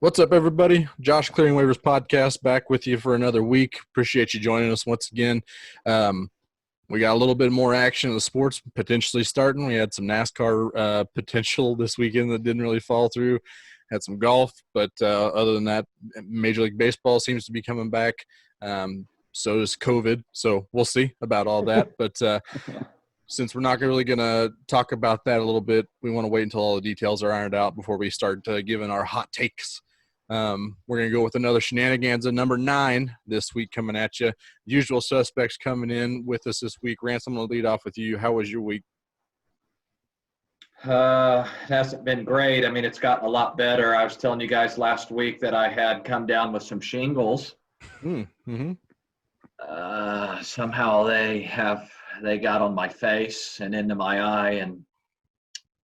What's up, everybody? Josh Clearing Waivers Podcast back with you for another week. Appreciate you joining us once again. We got a little bit more action in the sports potentially starting. We had some NASCAR potential this weekend that didn't really fall through. Had some golf, but other than that, Major League Baseball seems to be coming back. So does COVID. So we'll see about all that. But since we're not really going to talk about that a little bit, we want to wait until all the details are ironed out before we start giving our hot takes. We're going to go with another Shenaniganza, number 9 this week coming at you. Usual suspects coming in with us this week. Rance, I'm going to lead off with you. How was your week? It hasn't been great. I mean, it's gotten a lot better. I was telling you guys last week that I had come down with some shingles. Mm-hmm. Somehow they got on my face and into my eye, and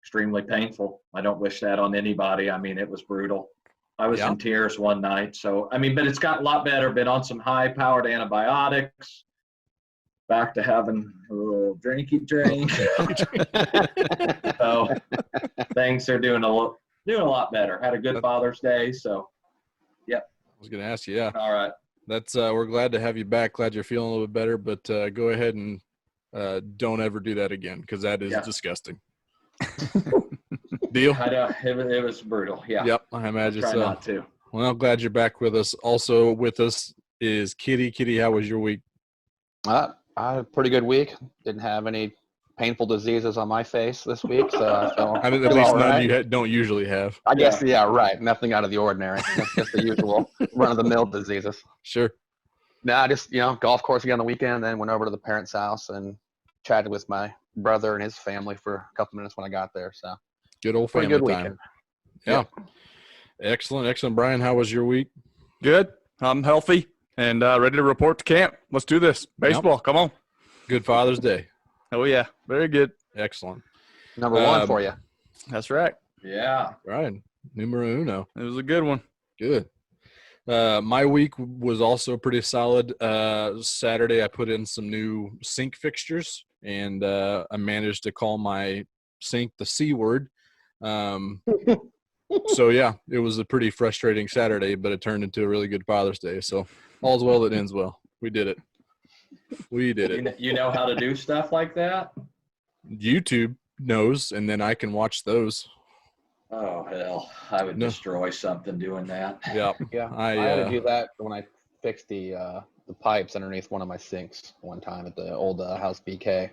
extremely painful. I don't wish that on anybody. I mean, it was brutal. I was in tears one night. So, I mean, but it's gotten a lot better. Been on some high-powered antibiotics. Back to having a little drinky drink. So things are doing a lot better. Had a good Father's Day. So, yep. I was going to ask you, yeah. All right. That's we're glad to have you back. Glad you're feeling a little bit better. But go ahead and don't ever do that again, because that is disgusting. Deal? I know. It was brutal. Yeah. Yep, I imagine Try so. not to. Well, I'm glad you're back with us. Also with us is Kitty. Kitty, how was your week? I had a pretty good week. Didn't have any painful diseases on my face this week, so I felt At least none you don't usually have. I guess, yeah, right. Nothing out of the ordinary. That's just the usual run-of-the-mill diseases. Sure. I just, golf course again on the weekend, then went over to the parents' house and chatted with my brother and his family for a couple minutes when I got there. So good old family good time. Weekend. Yeah. Excellent. Brian, how was your week? Good. I'm healthy and ready to report to camp. Let's do this. Baseball, Come on. Good Father's Day. Oh, yeah. Very good. Excellent. Number 1 for you. That's right. Yeah. Right. Numero uno. It was a good one. Good. My week was also pretty solid. Saturday, I put in some new sink fixtures, and I managed to call my sink the C word. So, yeah, it was a pretty frustrating Saturday, but it turned into a really good Father's Day. So, all's well that ends well. We did it. You know how to do stuff like that? YouTube knows, and then I can watch those. Oh, hell. I would destroy something doing that. Yeah. Yeah. I had to do that when I fixed the pipes underneath one of my sinks one time at the old house BK.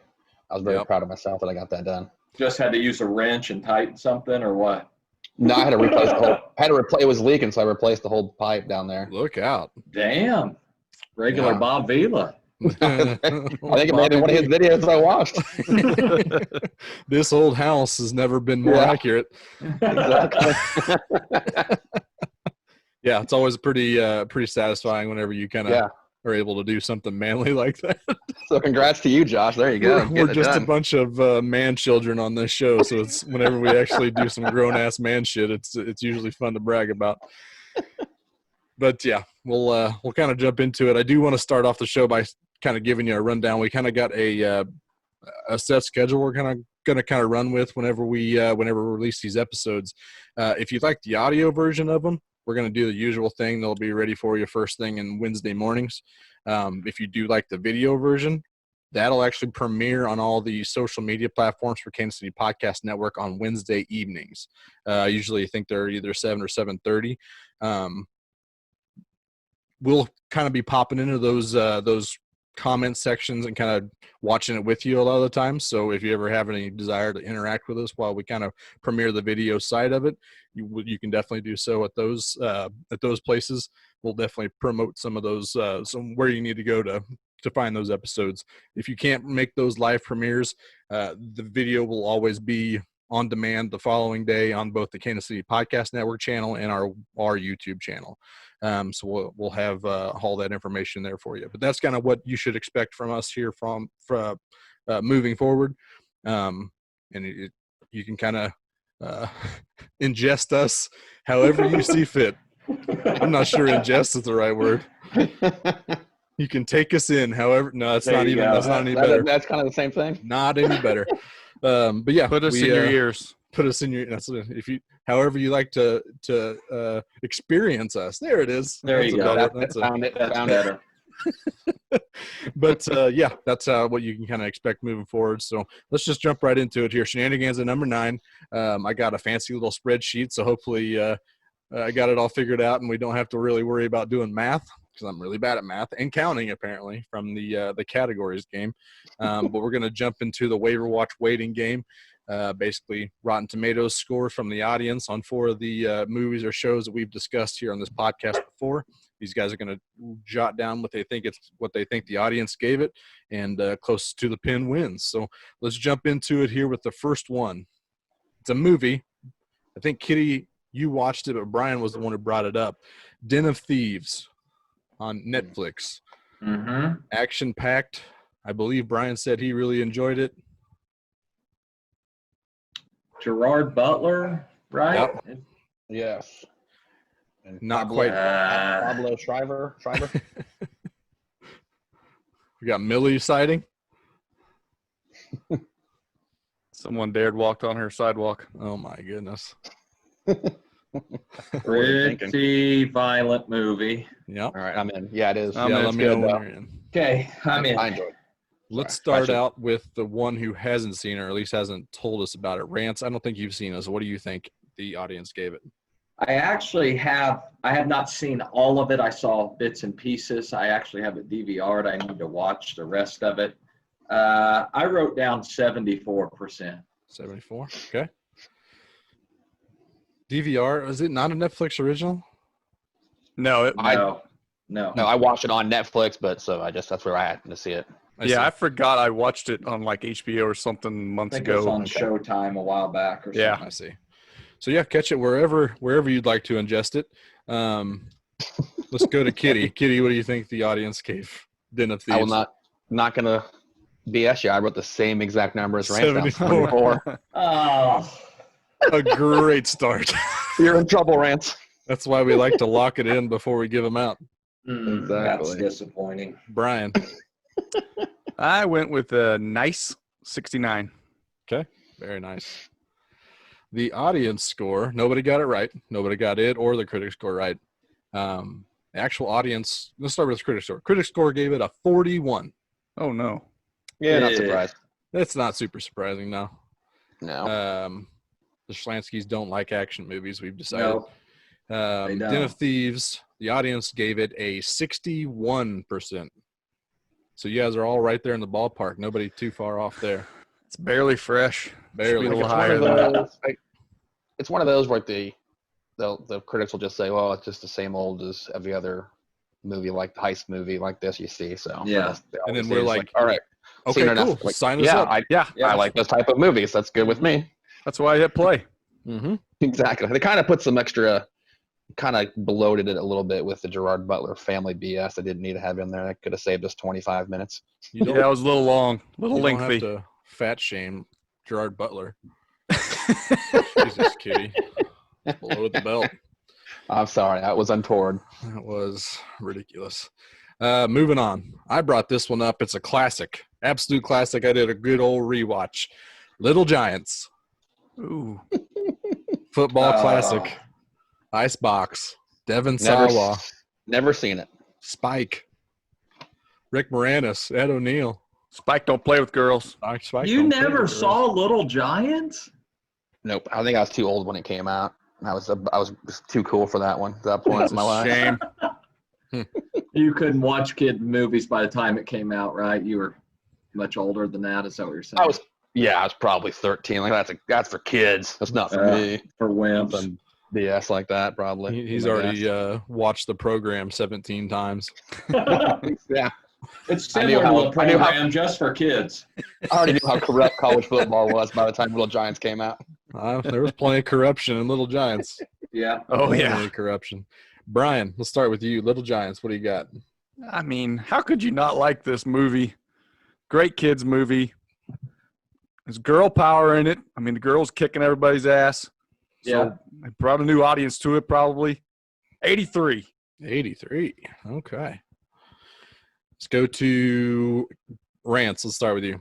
I was very proud of myself that I got that done. Just had to use a wrench and tighten something, or what? No, I had to replace the whole. It was leaking, so I replaced the whole pipe down there. Look out. Damn. Regular Bob Vila. I think it may have been one of his videos I watched. This old house has never been more accurate. Exactly. Yeah, it's always pretty satisfying whenever you kind of are able to do something manly like that. So congrats to you, Josh. There you go. We're just a bunch of man children on this show, so it's whenever we actually do some grown ass man shit, it's usually fun to brag about. But yeah, we'll kind of jump into it. I do want to start off the show by kind of giving you a rundown. We kind of got a set schedule we're going to run with whenever we release these episodes. If you'd like the audio version of them, we're going to do the usual thing. They'll be ready for you first thing in Wednesday mornings. If you do like the video version, that'll actually premiere on all the social media platforms for Kansas City Podcast Network on Wednesday evenings. Usually I think they're either 7 or 7:30. We'll kind of be popping into those comment sections and kind of watching it with you a lot of the time. So if you ever have any desire to interact with us while we kind of premiere the video side of it, you can definitely do so at those places. We'll definitely promote some of those, where you need to go to find those episodes. If you can't make those live premieres, the video will always be on demand the following day on both the Kansas City Podcast Network channel and our YouTube channel. So we'll have all that information there for you. But that's kind of what you should expect from us here from moving forward. And you can kind of ingest us however you see fit. I'm not sure ingest is the right word. You can take us in however. No, that's not even. That's not any better. That's kind of the same thing. Not any better. But yeah, Put us in your ears. Put us in your. That's if you however you like to experience us. There it is. There you go. That's Found it. That's Found better. But yeah, that's what you can kind of expect moving forward. So let's just jump right into it here. Shenanigans at number 9. I got a fancy little spreadsheet, so hopefully I got it all figured out, and we don't have to really worry about doing math, because I'm really bad at math and counting, apparently, from the categories game. But we're going to jump into the Waiver Watch waiting game. Basically, Rotten Tomatoes score from the audience on 4 of the movies or shows that we've discussed here on this podcast before. These guys are going to jot down what they think the audience gave it, and closest to the pin wins. So let's jump into it here with the first one. It's a movie. I think, Kitty, you watched it, but Brian was the one who brought it up. Den of Thieves on Netflix. Mm-hmm. Action-packed. I believe Brian said he really enjoyed it. Gerard Butler, right? Yep. Yes. And Not quite. Pablo Schreiber. We got Millie sighting. Someone dared walk on her sidewalk. Oh, my goodness. Pretty violent movie. Yep. All right, I'm in. Yeah, it is. I'm Yeah, in. let me good, know when though. you're in. Okay, I'm in. I enjoyed it. Let's Sorry. start out with the one who hasn't seen it, or at least hasn't told us about it. Rance, I don't think you've seen it. So what do you think the audience gave it? I have not seen all of it. I saw bits and pieces. I actually have it DVR'd. I need to watch the rest of it. I wrote down 74%. 74. Okay. DVR, is it not a Netflix original? No, No. No, I watched it on Netflix, but that's where I happened to see it. I forgot I watched it on like HBO or something I months think it was ago. on Showtime a while back or something. Yeah. I see. So yeah, catch it wherever you'd like to ingest it. Let's go to Kitty. Kitty, what do you think the audience gave Den of Thieves? I will not gonna BS you. I wrote the same exact number as Rance. 74. Oh, A great start. You're in trouble, Rance. That's why we like to lock it in before we give them out. Exactly. That's disappointing. Brian. I went with a nice 69. Okay, very nice. The audience score, nobody got it right. Nobody got it or the critic score right. The actual audience, let's start with the critic score. Critic score gave it a 41. Oh, no. Yeah, not Yeah. surprised. That's not super surprising, no. No. The Schlanskys don't like action movies, we've decided. No, they Den don't. of Thieves, the audience gave it a 61%. So you guys are all right there in the ballpark. Nobody too far off there. It's barely fresh. Barely. Should be a little It's one higher of than that. those- it's one of those where the critics will just say, well, it's just the same old as every other movie, like the heist movie like this you see. So Yeah. And then it's we're like, all right, Okay, seen enough. cool. Like, Sign us yeah, up. I like those type of movies. That's good with me. That's why I hit play. Mm-hmm. Exactly. They kind of put some extra, kind of bloated it a little bit with the Gerard Butler family BS. I didn't need to have in there. That could have saved us 25 minutes. You don't, Yeah, it was a little long, a little you don't have lengthy. to fat shame Gerard Butler. Jesus, Kitty. Below the belt. I'm sorry, that was untoward. That was ridiculous. Moving on. I brought this one up. It's a classic. Absolute classic. I did a good old rewatch. Little Giants. Ooh. Football Oh. classic. Icebox. Devin Never, Sawa. never seen it. Spike. Rick Moranis. Ed O'Neill. Spike don't play with girls. Spike You don't play never with girls. saw Little Giants? Nope. I think I was too old when it came out. I was just too cool for that one at that point That's in my a life. shame. You couldn't watch kid movies by the time it came out, right? You were much older than that. Is that what you're saying? I was probably 13. Like that's for kids. That's not for me. For wimps. Some BS like that probably. He's I already guess. watched the program 17 times. Yeah. It's I knew similar to the I knew how- program just for kids. I already knew how corrupt college football was by the time Little Giants came out. There was plenty of corruption in Little Giants. Yeah. Oh, Plenty yeah. of corruption. Brian, let's start with you. Little Giants, what do you got? I mean, how could you not like this movie? Great kids movie. There's girl power in it. I mean, the girl's kicking everybody's ass. Yeah. So they brought a new audience to it probably. 83. 83. Okay. Let's go to Rance. Let's start with you.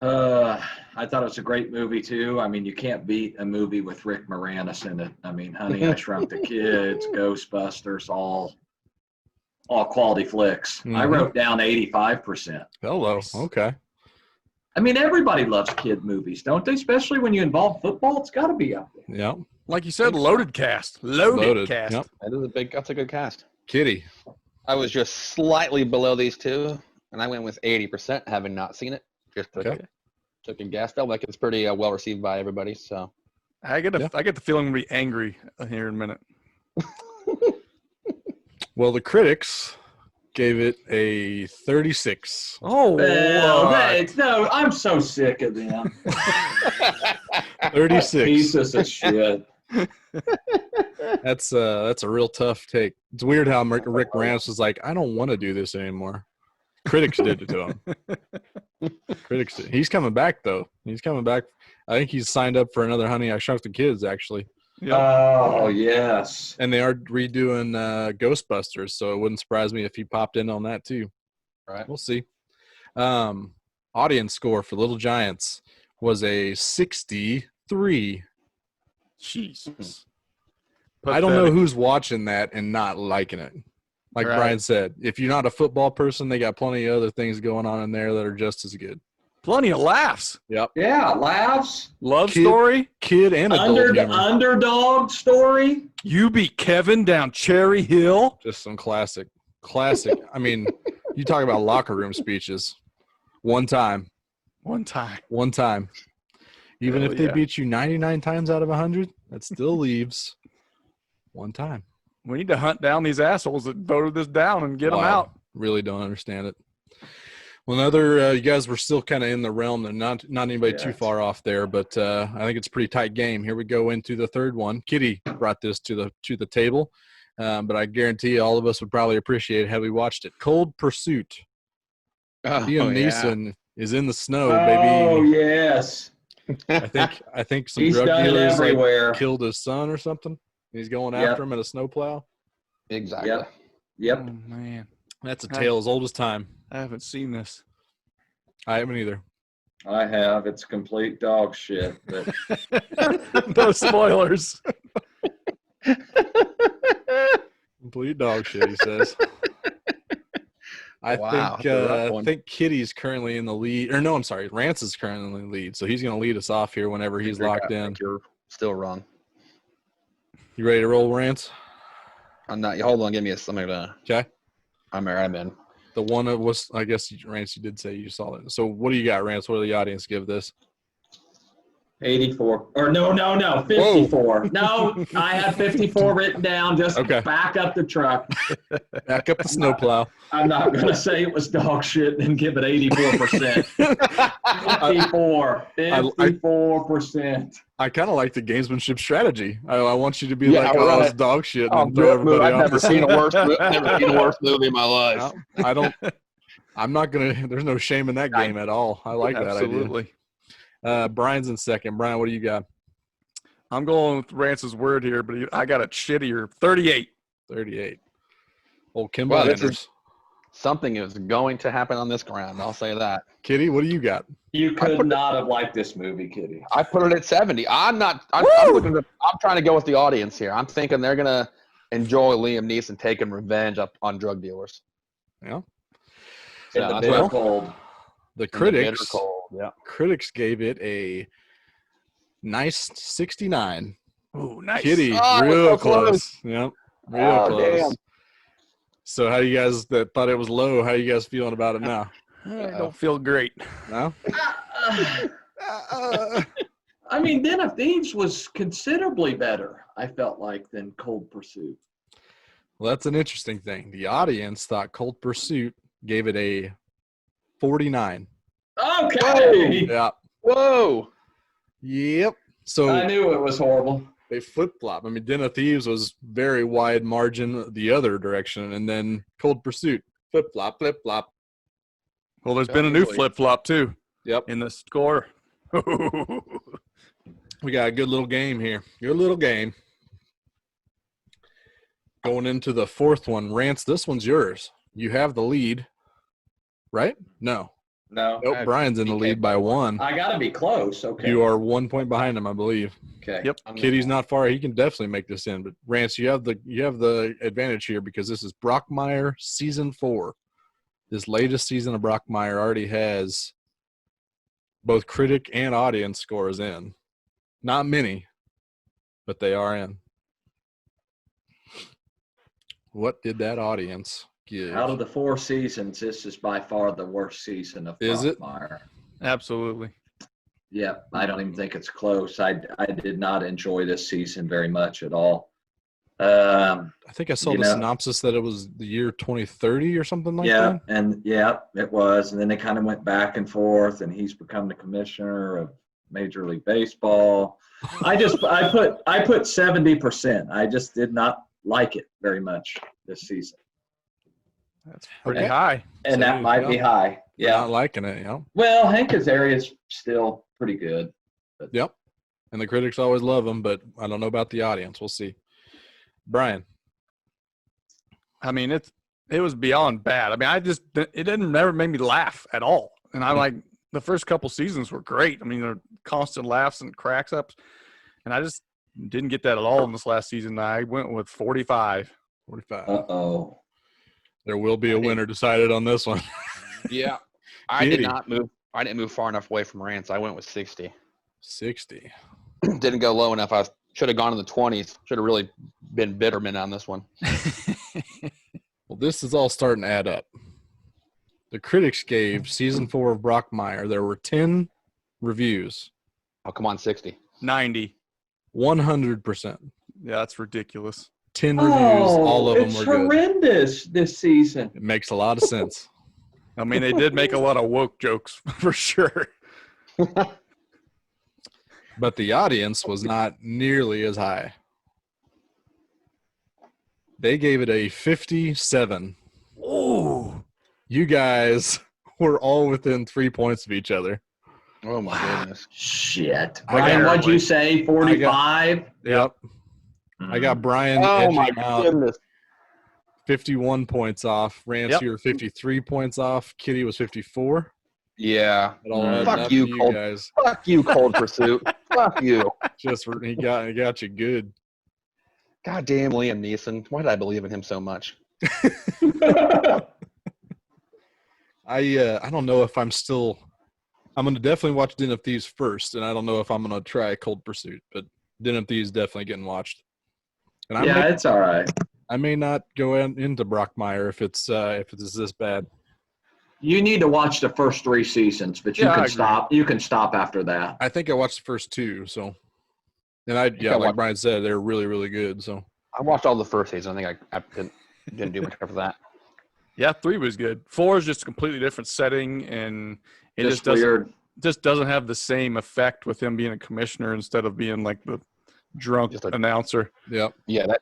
I thought it was a great movie too. I mean, you can't beat a movie with Rick Moranis in it. I mean, Honey, I Shrunk the Kids, Ghostbusters, all quality flicks. I Mhm. wrote down 85%. Hello. Nice. Okay. I mean, everybody loves kid movies, don't they? Especially when you involve football, it's got to be up there. Yep. Like you said, Think so. loaded cast. Loaded cast. Yep. That's a good cast. Kitty. I was just slightly below these two, and I went with 80%, having not seen it. Just took a guess. Felt like it's pretty well received by everybody. So I get the feeling I'm gonna be angry here in a minute. Well, the critics gave it a 36. Oh, Well, what? no, I'm so sick of them. 36. Pieces of shit. That's a real tough take. It's weird how Rick Moranis was like, I don't want to do this anymore. Critics did it to him. Critics did. He's coming back though. He's coming back. I think he's signed up for another Honey, I Shrunk the Kids actually. Yep. Oh, yes. And they are redoing Ghostbusters, so it wouldn't surprise me if he popped in on that too. right. We'll see. Audience score for Little Giants was a 63. Jesus. I don't know who's watching that and not liking it. Like Right. Brian said, if you're not a football person, they got plenty of other things going on in there that are just as good. Plenty of laughs. Yep. Yeah, laughs. Love Kid- story. Kid and adult humor. Underdog story. You beat Kevin down Cherry Hill. Just some classic. I mean, you talk about locker room speeches. One time. One time. Even Hell if they yeah. beat you 99 times out of 100, that still leaves one time. We need to hunt down these assholes that voted this down and get them Wow. out. Really don't understand it. Well, another, you guys were still kind of in the realm and not anybody too far off there, but I think it's a pretty tight game. Here we go into the third one. Kitty brought this to the table, but I guarantee you all of us would probably appreciate it had we watched it. Cold Pursuit. Liam Neeson is in the snow, Oh, baby. yes. I think some He's drug done it dealers everywhere. killed his son or something. He's going after him in a snowplow. Exactly. Yep. Oh, man. That's a tale as old as time. I haven't seen this. I haven't either. I have. It's complete dog shit. But No spoilers. Complete dog shit, he says. Wow, that's a rough I one. think Kitty's currently in the lead. Or no, I'm sorry. Rance is currently in the lead. So he's going to lead us off here whenever he's locked I in. think you're still wrong. You ready to roll, Rance? I'm not. Hold on. Give me a something to. Okay. I'm in. The one that was, I guess, Rance, you did say you saw it. So what do you got, Rance? What do the audience give this? 84. Or no, 54. No, I had 54 written down. Just Okay. back up the truck. Back up the snowplow. I'm not going to say it was dog shit and give it 84%. 54%. I kind of like the gamesmanship strategy. I want you to be Yeah, like, oh, right. it's dog shit, and Oh, then throw everybody I've off. never seen a worse. Never seen a worse movie in my life. No, I don't. I'm not gonna. There's no shame in that game at all. I like that idea. Absolutely. Brian's in second. Brian, what do you got? I'm going with Rance's word here, but I got a shittier 38. 38. Old Kimball Wow, this Anders. is something is going to happen on this ground. I'll say that. Kitty, what do you got? You could not have liked this movie, Kitty. I put it at 70. I'm not. I'm trying to go with the audience here. I'm thinking they're gonna enjoy Liam Neeson taking revenge on drug dealers. Yeah. In So the that's bitter what- cold. The in the bitter critics. cold, yeah. Critics gave it a nice 69. Oh, nice. Kitty, Oh, real so close. close. Yep. Real Oh, close. damn. So how you guys that thought it was low, how you guys feeling about it now? I don't feel great. No? I mean, Den of Thieves was considerably better, I felt like, than Cold Pursuit. Well, that's an interesting thing. The audience thought Cold Pursuit gave it a 49. Okay. Yeah. Whoa. Yep. I So knew it was horrible. they flip-flop. I mean, Den of Thieves was very wide margin the other direction, and then Cold Pursuit, flip-flop, flip-flop. Well, there's been a new Definitely. flip-flop, too, Yep. in the score. We got a good little game here. Good little game. Going into the fourth one. Rance, this one's yours. You have the lead, right? No. No. Nope, Brian's in the BK lead by 1. I got to be close. Okay. You are 1 point behind him, I believe. Okay. Yep. Kitty's not far. He can definitely make this in. But Rance, you have the advantage here because this is Brockmire season 4. This latest season of Brockmire already has both critic and audience scores in. Not many, but they are in. What did that audience give? Out of the 4 seasons, this is by far the worst season of Is it? Brockmire. Absolutely. Yeah, I don't even think it's close. I did not enjoy this season very much at all. I think I saw You the know- synopsis that it was the year 2030 or something like yeah, that. and yeah, it was. And then they kind of went back and forth, and he's become the commissioner of Major League Baseball. I put 70%. I just did not like it very much this season, That's pretty Okay. high. and So that might be yeah. high. You're Yeah. not liking it, Well, Hank Azaria's still pretty good. Yep. And the critics always love him, but I don't know about the audience. We'll see. Brian. I mean, it was beyond bad. I mean, it didn't never made me laugh at all. And I like the first couple seasons were great. I mean, they're constant laughs and cracks ups, and I just didn't get that at all in this last season. I went with 45. 45. Uh-oh. There will be a winner decided on this one. Yeah. I Kitty. did not move. I didn't move far enough away from Rance. I went with 60. 60. Didn't go low enough. I should have gone in the 20s. Should have really been bitterman on this one. Well, this is all starting to add up. The critics gave season 4 of Brockmire. There were 10 reviews. Oh, come on, 60. 90. 100%. Yeah, that's ridiculous. 10 reviews. All of them it's were good. horrendous this season. It makes a lot of sense. I mean, they did make a lot of woke jokes for sure. But the audience was not nearly as high. They gave it a 57. Ooh. You guys were all within 3 points of each other. Oh, my goodness. Shit. I Brian, got- what'd you say? 45? Yep. I got Brian Oh, my edging out goodness. 51 points off. Rance, Yep. you were 53 points off. Kitty was 54. Yeah. It all Mm. added Fuck up you, for you Colt. guys. Fuck you, Cold Pursuit. Fuck you. He got you good. God damn Liam Neeson. Why did I believe in him so much? I don't know if I'm gonna definitely watch Den of Thieves first, and I don't know if I'm gonna try Cold Pursuit, but Den of Thieves definitely getting watched. And Yeah, it's all right. I may not go into Brockmire if it's this bad. You need to watch the first 3 seasons, but you Yeah, I can agree. stop. You can stop after that. I think I watched the first 2, so. And I like watched- Brian said, they're really, really good. So I watched all the first season. I think I didn't do much after that. Yeah, 3 was good. 4 is just a completely different setting, and it Just just weird. doesn't have the same effect with him being a commissioner instead of being like the drunk Just a- announcer. yep. Yeah, that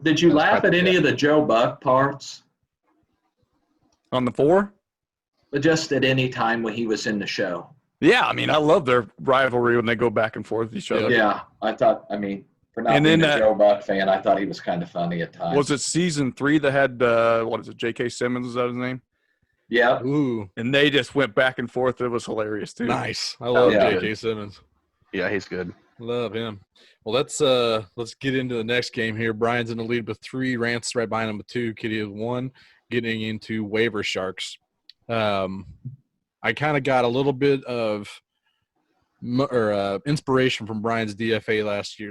Did you That's laugh right, at any yeah. of the Joe Buck parts? On the 4? Just at any time when he was in the show? Yeah, I mean, I love their rivalry when they go back and forth with each other. Yeah, I thought. I mean, for not And being then, a Joe Buck fan, I thought he was kind of funny at times. Was it season 3 that had what is it? J.K. Simmons, is that his name? Yeah. Ooh, And they just went back and forth. It was hilarious too. nice. I love yeah. J.K. Simmons. yeah, he's good. Love him. Well, let's get into the next game here. Brian's in the lead with 3. Rance right behind him with 2. Kitty is 1. Getting into Waiver Sharks. I kind of got a little bit of inspiration from Brian's DFA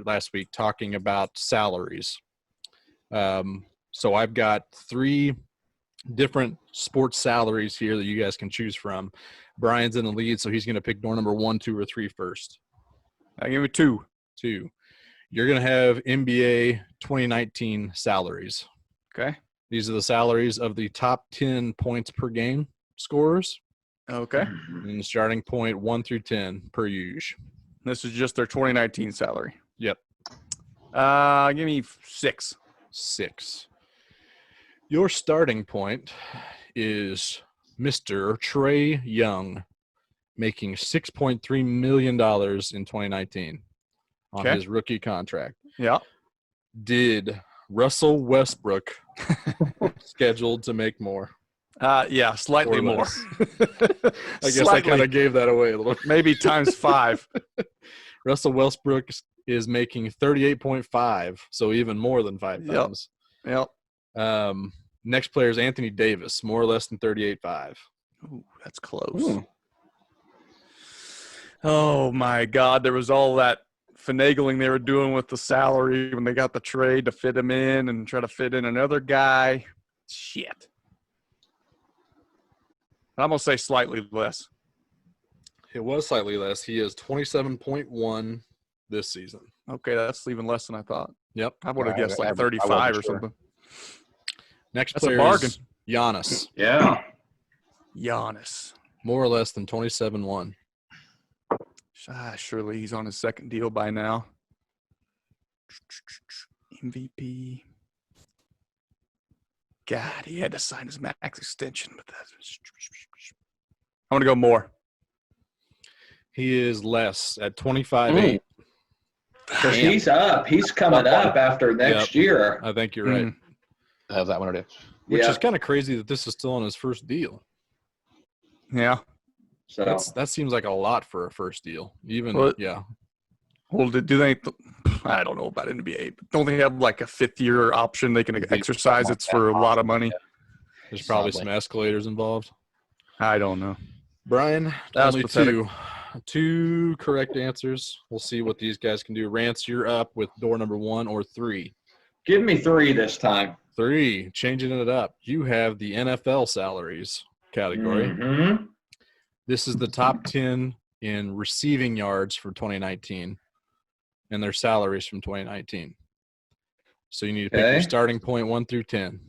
last week talking about salaries. So I've got 3 different sports salaries here that you guys can choose from. Brian's in the lead, so he's going to pick door number 1, 2, or 3 first. I give it 2. 2. You're going to have NBA 2019 salaries. Okay. These are the salaries of the top 10 points per game scorers. Okay. And the starting point 1 through 10 per usual. This is just their 2019 salary. Yep. Give me 6. 6. Your starting point is Mr. Trey Young, making $6.3 million in 2019 on Okay. his rookie contract. Yeah. Did Russell Westbrook scheduled to make more? Yeah, slightly Or more. less. I guess I Slightly. kind of gave that away a little. Maybe times 5. Russell Westbrook is making 38.5, so even more than 5 Yep. times. Yep. Next player is Anthony Davis, more or less than 38.5. Ooh, that's close. Oh my God, there was all that finagling they were doing with the salary when they got the trade to fit him in and try to fit in another guy. Shit. I'm going to say slightly less. It was slightly less. He is 27.1 this season. Okay, that's even less than I thought. Yep. I would have Yeah, guessed I like wasn't 35 or sure. something. Next That's a player bargain. is Giannis, Yeah. Giannis. more or less than 27.1. Surely he's on his second deal by now. MVP. God, he had to sign his max extension, but that's. I'm gonna go more. He is less at 25.8. Because he's up. He's coming up after next year. I think you're right. How's that one it is? Which Yeah. is kind of crazy that this is still on his first deal. Yeah. So That seems like a lot for a first deal. Even Well, yeah. Well, do they? I don't know about NBA, but don't they have like a 5th-year option they can exercise? It's for a lot of money. There's probably Sadly. some escalators involved. I don't know. Brian, That was only pathetic. two correct answers. We'll see what these guys can do. Rance, you're up with door number 1 or 3. give me 3 this time. 3, changing it up. You have the NFL salaries category. Mhm. This is the top 10 in receiving yards for 2019 and their salaries from 2019. So you need to pick your Okay. starting point 1 through 10.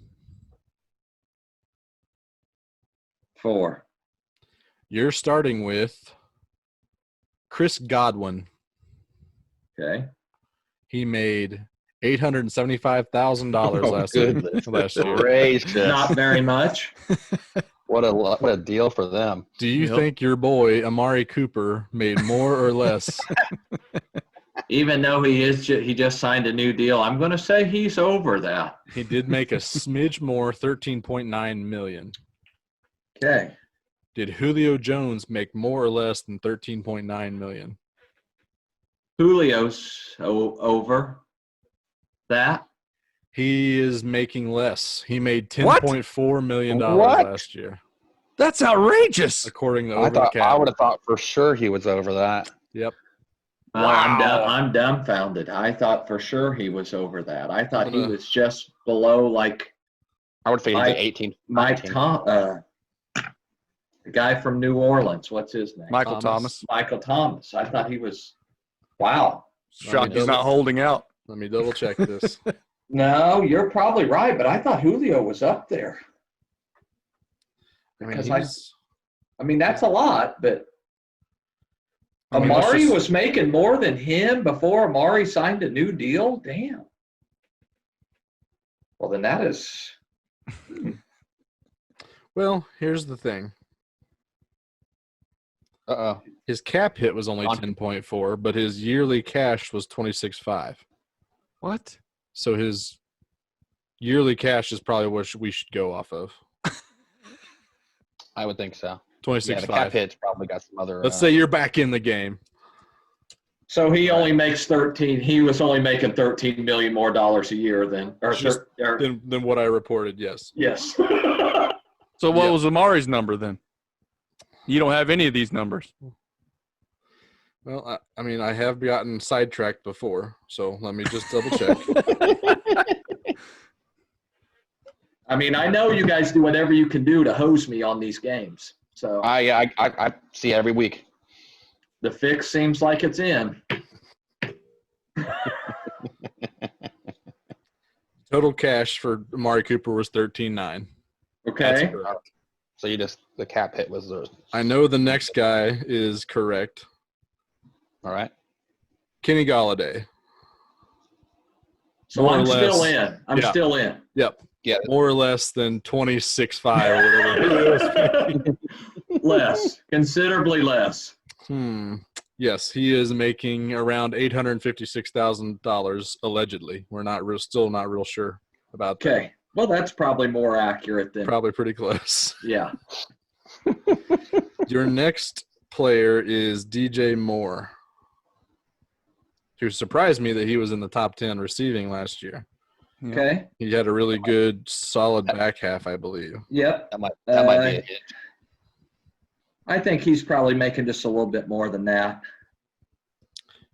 4. You're starting with Chris Godwin. Okay. He made $875,000 Goodness last year. gracious. Not very much. What a deal for them. Do you Yep. think your boy Amari Cooper made more or less? Even though he just signed a new deal, I'm going to say he's over that. He did make a smidge more, 13.9 million. Okay. Did Julio Jones make more or less than 13.9 million? Julio's over that. He is making less. He made What? $10.4 million What? last year, That's outrageous. according to I Over the thought Cap. I would have thought for sure he was over that. Yep. I'm dumbfounded. I thought for sure he was over that. I thought he was just below like I would fade Mike- to 18. Mike the guy from New Orleans. What's his name? Michael Thomas. Michael Thomas. I thought he was. Wow. Shocked he's not holding out. Let me double check this. No, you're probably right, but I thought Julio was up there. Because I mean that's a lot, but Amari was making more than him before Amari signed a new deal? Damn. Well, then that is Well, here's the thing. Uh-oh. His cap hit was only 10.4, but his yearly cash was 26.5. What? So his yearly cash is probably what we should go off of. I would think so. 26.5. Yeah, the cap hit's probably got some other. Let's say you're back in the game. so he only makes 13. He was only making $13 million more a year than Than what I reported, yes. yes. So what Yeah. was Amari's number then? You don't have any of these numbers. Well, I mean, I have gotten sidetracked before, so let me just double check. I mean, I know you guys do whatever you can do to hose me on these games. So I see it every week. the fix seems like it's in. Total cash for Amari Cooper was 13.9. Okay. Correct. So the cap hit was the. I know the next guy is correct. All right. Kenny Galladay. So More or I'm still less. in. I'm Yeah. still in. Yep. Yeah. More or less than 26.5 or whatever. Less. Considerably less. Yes, he is making around $856,000 allegedly. We're still not real sure about that. Okay. Well, that's probably more accurate than. Probably pretty close. Yeah. Your next player is DJ Moore, who surprised me that he was in the top 10 receiving last year. Okay. He had a really good, solid back half, I believe. Yep. That might be a hit. I think he's probably making just a little bit more than that.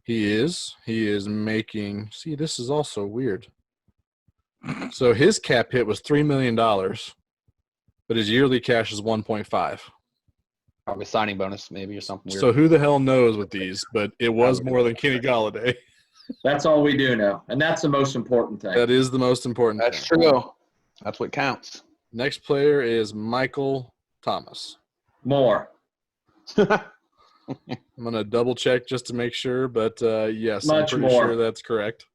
He is. He is making – see, this is also weird. So his cap hit was $3 million, but his yearly cash is 1.5. Probably signing bonus maybe or something weird. So who the hell knows with these, but it was more than Kenny Galladay. That's all we do know, and that's the most important thing. That is the most important That's thing. true. That's what counts. Next player is Michael Thomas. More. I'm going to double check just to make sure, but yes, Much I'm pretty more. sure that's correct.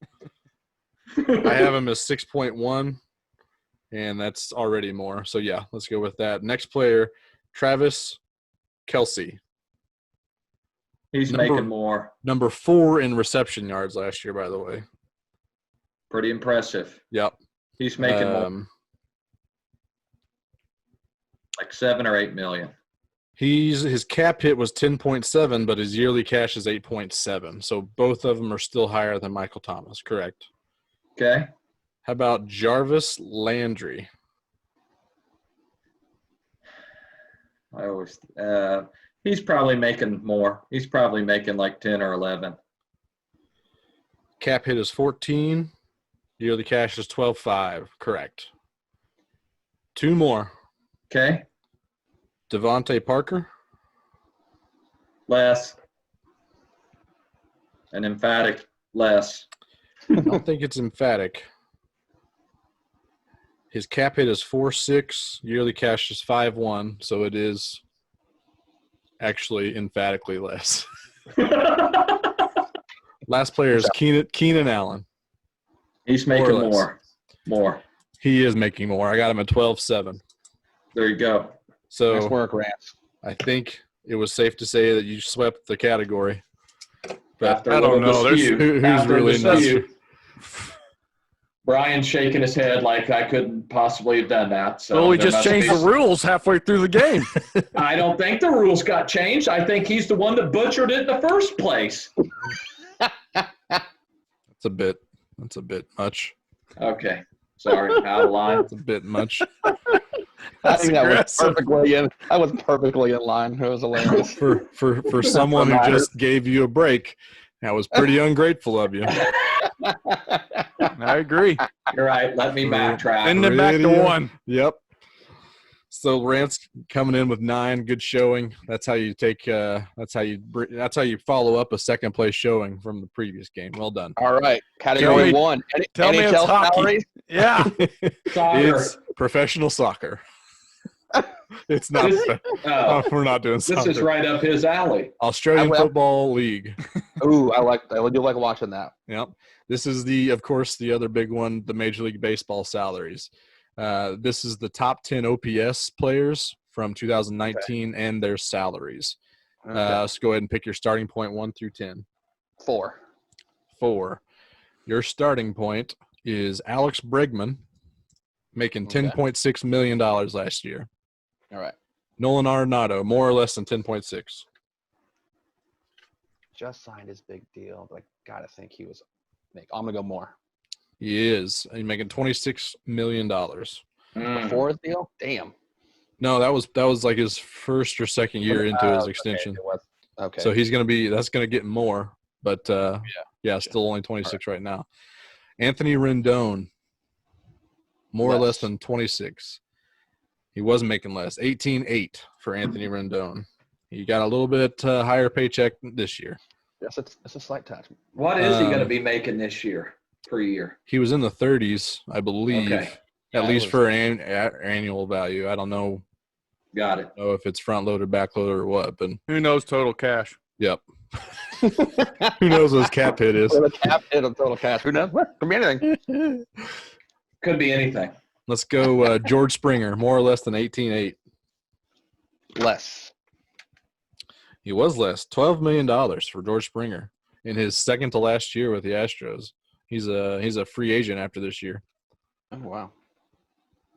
I have him as 6.1, and that's already more. So, yeah, let's go with that. Next player, Travis Kelce. He's making more. Number 4 in reception yards last year, by the way. Pretty impressive. Yep. He's making more. Like 7 or 8 million. His cap hit was 10.7, but his yearly cash is 8.7. So both of them are still higher than Michael Thomas, correct? Okay. How about Jarvis Landry? He's probably making more. He's probably making like 10 or 11. Cap hit is 14. Yearly cash is 12.5. Correct. 2 more. Okay. Devontae Parker. Less. An emphatic less. I don't think it's emphatic. His cap hit is 4.6. Yearly cash is 5.1. So it is actually emphatically less. Last player is Keenan Allen. He's making More or less. More. He is making more. I got him at 12.7. There you go. So Nice work, Rance. I think it was safe to say that you swept the category. But After I a don't little know. There's- dispute- who's after a really dispute, Brian's shaking his head like I couldn't possibly have done that. So Well, we there just must changed be- the rules halfway through the game. I don't think the rules got changed. I think he's the one that butchered it in the first place. That's a bit much. Okay. Sorry, out of line. That's a bit much. I think that was aggressive. perfectly in line. It was hilarious. For someone who just gave you a break, that was pretty ungrateful of you. I agree. You're right. Let me backtrack. Send it back to Radio. 1. Yep. So Rance coming in with 9, good showing. That's how you take. That's how you follow up a second place showing from the previous game. Well done. All right. Category me- 1. tell me it's NHL hockey. salaries? Yeah. Soccer. It's professional soccer. It's not. Oh, We're not doing soccer. this is right up his alley. Australian I will. Football League. Ooh, I do like watching that. Yep. This is of course, the other big one, the Major League Baseball salaries. This is the top 10 OPS players from 2019 and their salaries. Okay. So go ahead and pick your starting point 1 through 10. 4. 4. Your starting point is Alex Bregman, making Okay. $10.6 million last year. All right. Nolan Arenado, more or less than 10.6. Just signed his big deal, but I gotta think he was. I'm gonna go more. He is. He's making $26 million. Mm. Before his deal? Damn. No, that was like his first or second year into his extension. Okay. So that's going to get more, but yeah, still only 26 right now. Anthony Rendon, more or less than 26. He wasn't making less. 18.8 for Anthony Rendon. He got a little bit higher paycheck this year. Yes, it's a slight touch. What is he going to be making this year per year? He was in the 30s, I believe, Okay. at least for an annual value. I don't know Got it. if it's front loaded, back loaded, or what, but Who knows total cash? yep. Who knows what his cap hit is? The cap hit of total cash. Who knows? Could be anything. Could be anything. Let's go George Springer, more or less than 18.8. Less. He was less. $12 million for George Springer in his second to last year with the Astros. He's a free agent after this year. Oh wow.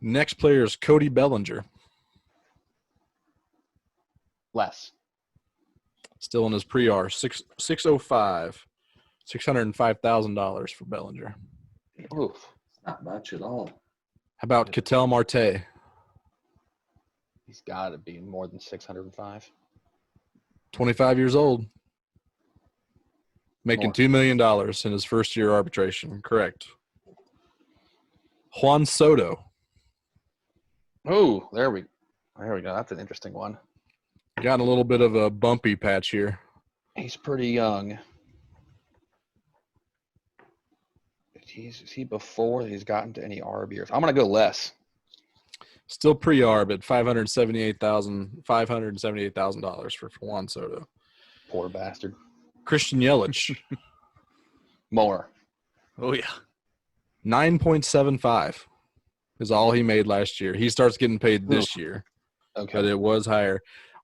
Next player is Cody Bellinger. Less. Still in his pre-R. 605. $605,000 for Bellinger. Oof. Not much at all. How about Ketel Marte? He's got to be more than 605. 25 years old. Making More. $2 million in his first year arbitration. Correct. Juan Soto. Oh, there we go. That's an interesting one. Got a little bit of a bumpy patch here. He's pretty young. Is he before he's gotten to any ARB years? I'm going to go less. Still pre-ARB at $578,000 for Juan Soto. Poor bastard. Christian Yelich. More. Oh yeah. 9.75 is all he made last year. He starts getting paid this year, Okay. but it was higher.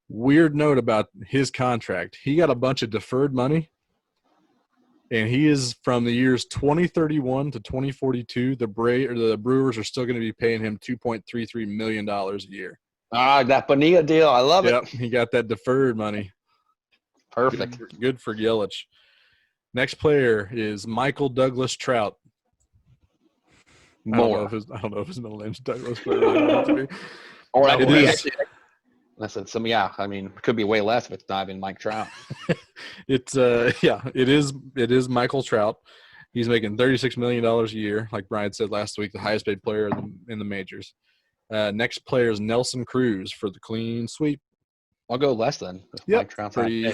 Weird note about his contract. He got a bunch of deferred money, and he is from the years 2031 to 2042. The Brewers are still going to be paying him $2.33 million a year. Ah, that Bonilla deal. I love Yep, it. he got that deferred money. Perfect. Good for Yelich. Next player is Michael Douglas Trout. More. I don't know if his middle name's Douglas, but I really want it to be. Or It actually, is. listen, I mean, it could be way less if it's not even Mike Trout. It is Michael Trout. He's making $36 million a year, like Brian said last week, the highest paid player in the majors. Next player is Nelson Cruz for the clean sweep. I'll go less than. Mike Trout's pretty.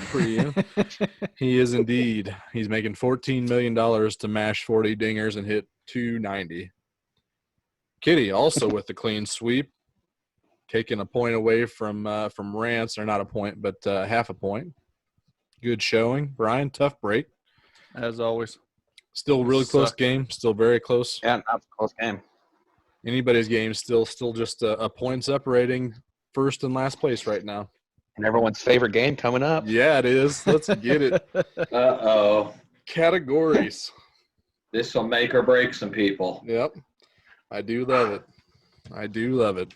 He is indeed. He's making $14 million to mash 40 dingers and hit 290. Kitty also with the clean sweep, taking a point away from Rance, or not a point, but half a point. Good showing, Brian. Tough break, As always. Still really close game. Still very close. Yeah, not a close game. Anybody's game. Still just a point separating first and last place right now. And everyone's favorite game coming up. Yeah, it is. Let's get it. Uh-oh. Categories. This will make or break some people. Yep. I do love it.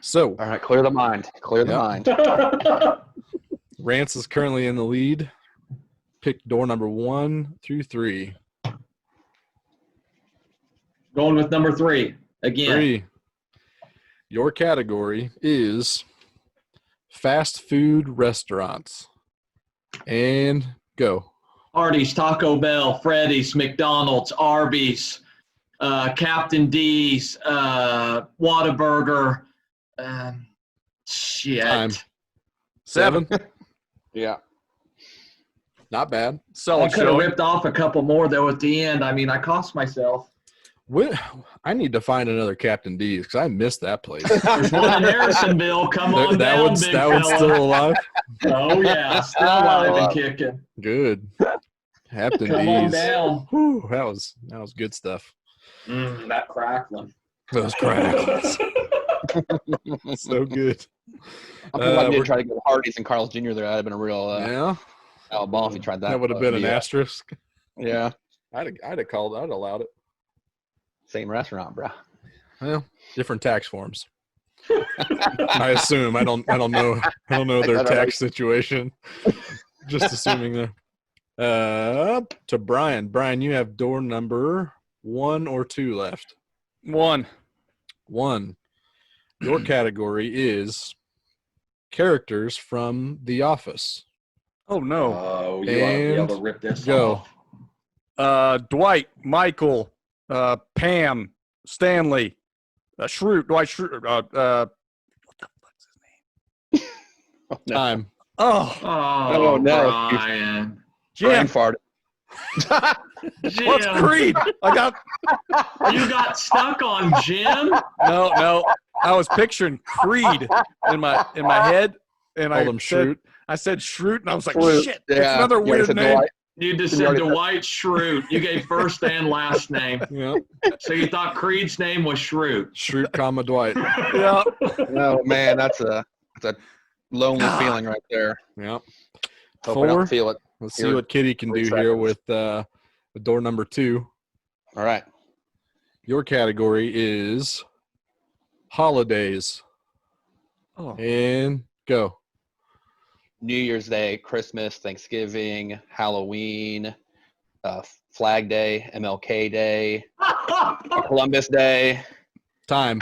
So, All right, clear the mind. Clear the Yep. mind. Rance is currently in the lead. Pick door number 1 through 3. Going with number 3 again. 3. Your category is fast food restaurants. And go. Hardee's, Taco Bell, Freddy's, McDonald's, Arby's, Captain D's, Whataburger. Shit. Time. 7. Yeah. Not bad. I Solid could have showing. ripped off a couple more though at the end. I mean, I cost myself. I need to find another Captain D's because I missed that place. There's one in Harrisonville. Come on that down, one's big that one's fella. still alive. Oh yeah, still alive and kicking. Good. Captain Come on D's. down. Whew, that was good stuff. That crackling. Those crackles. So good. I'm glad I we're- did try to get Hardee's and Carl's Jr. there. That'd have been a real Yeah, ball if you tried that. that would have been an asterisk. Yeah. I'd have called. I'd allowed it. Same restaurant, bro. Well, different tax forms. I assume. I don't know their tax situation. Just assuming there. To Brian. Brian, you have door number 1 or 2 left. 1. 1. Your category is characters from The Office. Oh no. Oh, you ought to be able to rip this Go. off. Dwight, Michael, Pam, Stanley, Schrute, Dwight Schrute. What the fuck's his name? Time. Oh, Oh, no. Brian. Brain Jim. farted. Jim, What's Creed? I got you got stuck on Jim? no. I was picturing Creed in my head, and Called him Schrute. I said Schrute, and I was like, Schrute. shit, Yeah. it's another You already weird said name. Dwight. You just You said already said- Dwight Schrute. You gave first and last name. Yeah. So you thought Creed's name was Schrute. Schrute, comma, Dwight. Yeah. No, man, that's a lonely feeling right there. Yeah. Hope I 4. don't feel it. Let's see Here, what Kitty can 3 do here seconds. with door number 2. All right. Your category is holidays. Oh, And go. New Year's Day, Christmas, Thanksgiving, Halloween, Flag Day, MLK Day, Columbus Day. Time.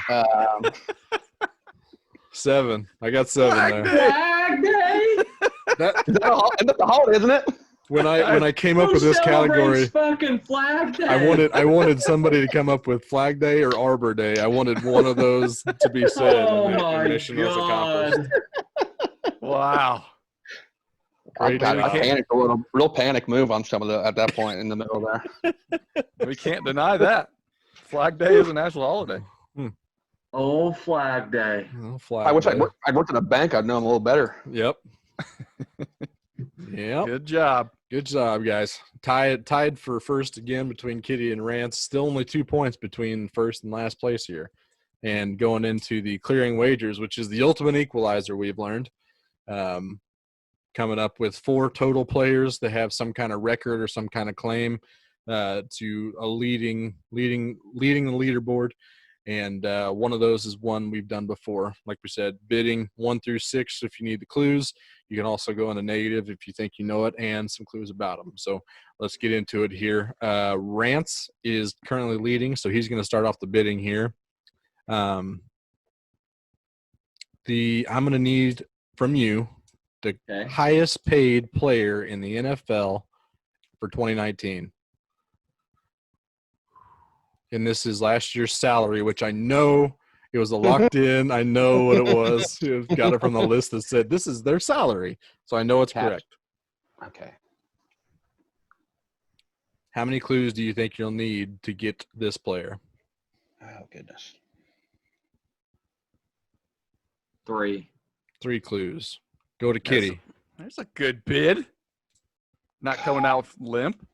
7. I got 7 Flag there. Day. Flag Day. Isn't that the holiday, isn't it? When I came up Who with this category, celebrates fucking Flag Day? I wanted somebody to come up with Flag Day or Arbor Day. I wanted one of those to be said. Oh and my mission was accomplished. God. Wow. Great I job. panicked a little, real panic move on some of the at that point in the middle there. We can't deny that. Flag Day is a national holiday. Oh, Flag Day. Oh, Flag I wish Day. I'd worked at a bank. I'd known a little better. Yep. Yep. Good job. Good job, guys. Tied for first again between Kitty and Rance. Still only 2 points between first and last place here. And going into the clearing wagers, which is the ultimate equalizer, we've learned. Coming up with 4 total players that have some kind of record or some kind of claim to a leading the leaderboard. And one of those is one we've done before. Like we said, bidding 1 through 6 if you need the clues. You can also go into negative if you think you know it, and some clues about them. So let's get into it here. Rance is currently leading, so he's going to start off the bidding here. I'm going to need from you the highest paid player in the NFL for 2019. And this is last year's salary, which I know it was a locked in. I know what it was. Got it from the list that said this is their salary. So I know it's correct. Okay. How many clues do you think you'll need to get this player? Oh, goodness. 3. 3 clues. Go to Kitty. There's a good bid. Not coming out with limp.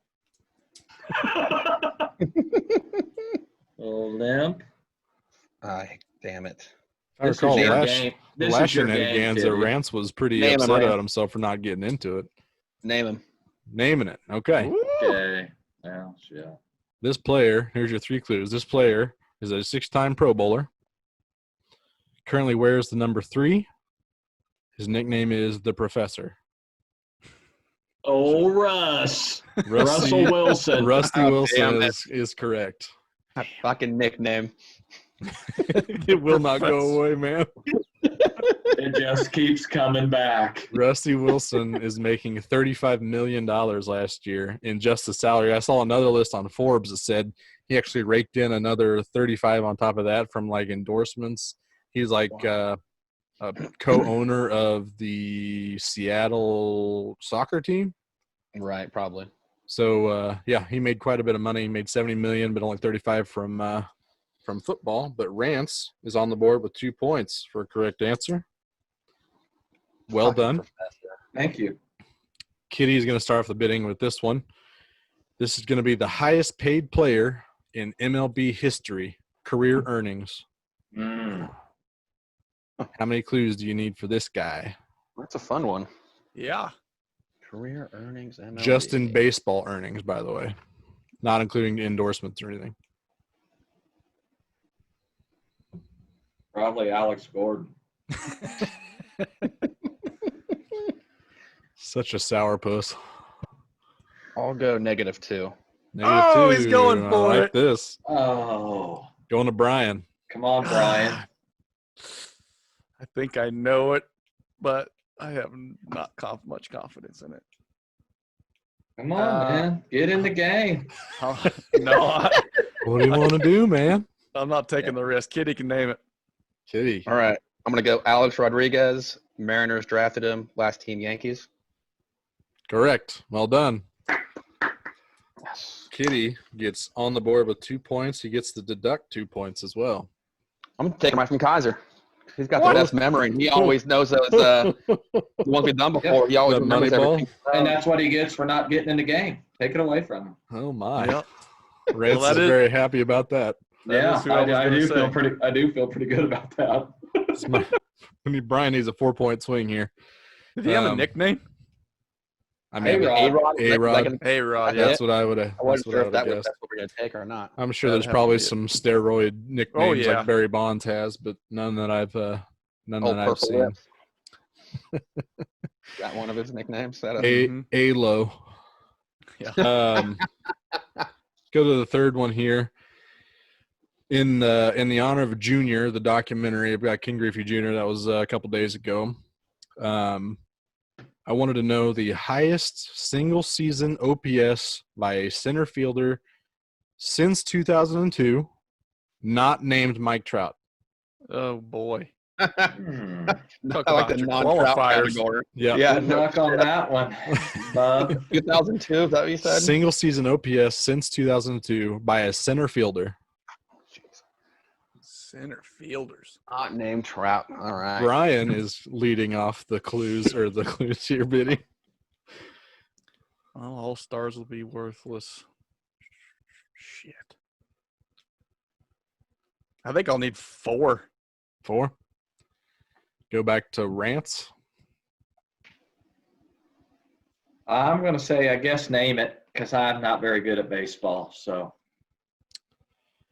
Oh, limp. Damn it. I recall your last game. This last is your game, Shenanigans, Kitty. Rance was pretty Name him, upset Rance. at himself for not getting into it. Name him. Naming it. Okay. Woo. Okay. Well, yeah. This player, here's your 3 clues. This player is a 6-time Pro Bowler. Currently wears the number 3. His nickname is the Professor. Oh, Russ. Rusty, Russell Wilson. Rusty Oh, Wilson damn it. is correct. That fucking nickname. It will not go away, man. It just keeps coming back. Rusty Wilson is making $35 million last year in just the salary. I saw another list on Forbes that said he actually raked in another 35 on top of that from like endorsements. He's like a co-owner of the Seattle soccer team. Right, probably. So yeah, he made quite a bit of money. He made $70 million, but only 35 from football. But Rance is on the board with 2 points for a correct answer. Well Fucking done. Professor. Thank you. Kitty is going to start off the bidding with this one. This is going to be the highest paid player in MLB history, career earnings. Mm. How many clues do you need for this guy? That's a fun one. Yeah. Career earnings. MLB. Just in baseball earnings, by the way, not including endorsements or anything. Probably Alex Gordon. Such a sourpuss. I'll go -2. Oh, he's going I for like it. this. Oh, Going to Brian. come on, Brian. I think I know it, but I have not much confidence in it. Come on, man. Get in the game. No, What do you want to do, man? I'm not taking the risk. Kitty can name it. Kitty. All right. I'm going to go Alex Rodriguez. Mariners drafted him. Last team Yankees. Correct. Well done. Yes. Kitty gets on the board with 2 points. He gets to deduct 2 points as well. I'm taking mine from Kaiser. He's got the best memory. And he always knows those the ones we've done before. He always The remembers money ball? everything. And that's what he gets for not getting in the game. Take it away from him. Oh, my. Yep. Rance Well, is that is- very happy about that. That is who I was I gonna do say. feel pretty. I do feel pretty good about that. Brian needs a 4-point swing here. Did he have a Um, nickname? I mean, A-Rod. A-Rod. A-Rod, yeah. That's what I would have. I wasn't sure if That's that's what we're going to take or not. I'm sure That'd there's have probably to be it. some steroid nicknames yeah. like Barry Bonds has, but none that I've Purple seen. Lips. That one of his nicknames. A-Lo. Yeah. Go to the third one here. In the honor of Junior, the documentary about King Griffey Jr. that was a couple days ago. I wanted to know the highest single season OPS by a center fielder since 2002, not named Mike Trout. Oh, boy. Hmm. Talk I like about the your non-Trout qualifiers. category. Yeah. Good luck on that one, Bob. 2002, is that what you said? Single season OPS since 2002 by a center fielder. Center fielders. Not named Trout. All right. Brian is leading off the clues here, Biddy. Well, all stars will be worthless. Shit. I think I'll need 4. 4. Go back to Rants. I'm going to say, I guess, name it, because I'm not very good at baseball. So,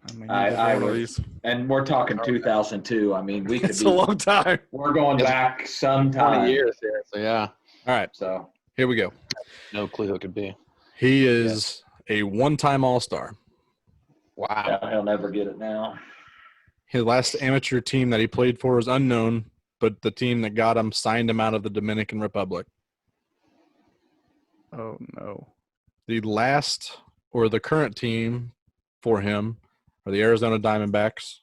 I mean, I one of would- these. and we're talking 2002. I mean, we could It's a be. long time. We're going It's back 20 sometime. years here, so yeah. All right, So, here we go. No clue who it could be. He is a one-time All-Star. Wow. yeah, he'll never get it now. His last amateur team that he played for is unknown, but the team that got him signed him out of the Dominican Republic. Oh, no. The last or the current team for him are the Arizona Diamondbacks,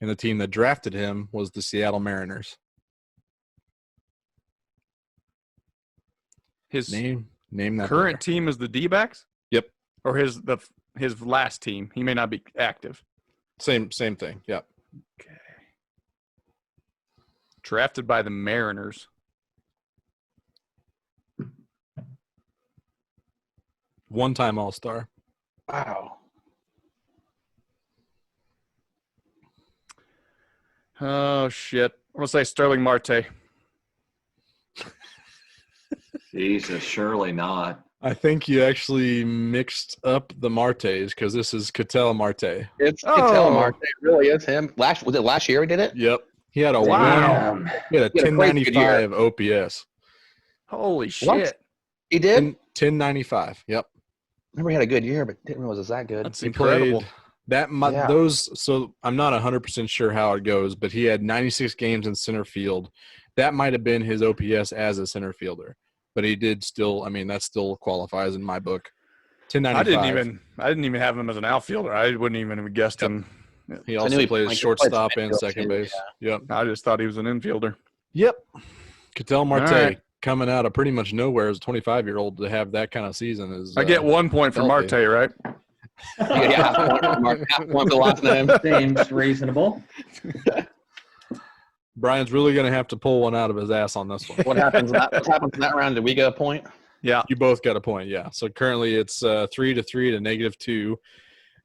and the team that drafted him was the Seattle Mariners. His Name that current player. team is the D-backs? Yep. Or his last team. He may not be active. Same thing. Yep. Okay. Drafted by the Mariners. One-time All-Star. Wow. Oh, shit. I'm going to say Sterling Marte. Jesus, surely not. I think you actually mixed up the Martes because this is Ketel Marte. It's Oh. Ketel Marte. It really is him. Was it last year he did it? Yep. He had a Damn. he had a He had a crazy good 1095 OPS. Holy shit. What? He did? 1095. Yep. Remember he had a good year, but didn't realize it was that good. That's He incredible. played that Yeah. those. So I'm not 100% sure how it goes, but he had 96 games in center field. That might have been his OPS as a center fielder, but he did still. I mean, that still qualifies in my book. 1095. I didn't even have him as an outfielder. I wouldn't even have guessed him. He I also knew he plays played shortstop some and infield second too, base. Yep. I just thought he was an infielder. Yep. Ketel Marte right. coming out of pretty much nowhere as a 25-year-old to have that kind of season is. I get 1 point for healthy. Marte, right? Yeah, half point for the last name. Seems reasonable. Brian's really going to have to pull one out of his ass on this one. What happens in that round? Did we get a point? Yeah. You both got a point, yeah. So currently it's 3-3 to -2.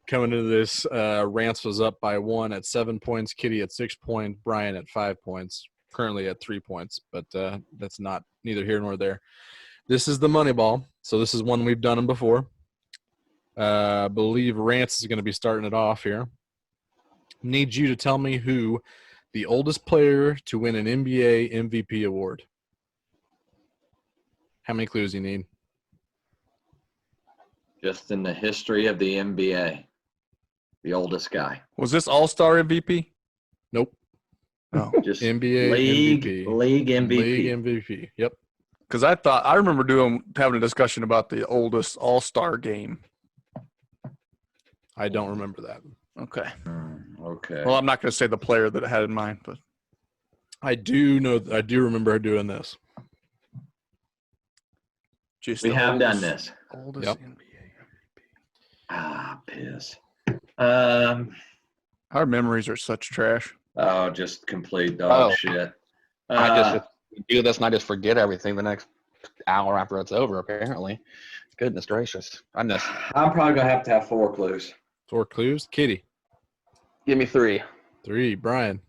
Coming into this, Rance was up by 1 at 7 points, Kitty at 6 points, Brian at 5 points, currently at 3 points, but that's not neither here nor there. This is the money ball, so this is one we've done them before. I believe Rance is going to be starting it off here. Need you to tell me who the oldest player to win an NBA MVP award. How many clues do you need? Just in the history of the NBA, the oldest guy. Was this All-Star MVP? Nope. Oh. Just NBA league MVP. league MVP. League MVP. Yep. Because I remember having a discussion about the oldest All-Star game. I don't remember that. Okay. Okay. Well, I'm not going to say the player that I had in mind, but I do remember doing this. just We the have done oldest- this. Oldest Yep. NBA MVP. Ah, piss. Our memories are such trash. Oh, just complete dog Oh. shit. I just do this and I just forget everything the next hour after it's over, apparently. Goodness gracious. I'm probably gonna have to have 4 clues. 4 clues. Kitty. Give me 3. 3. Brian.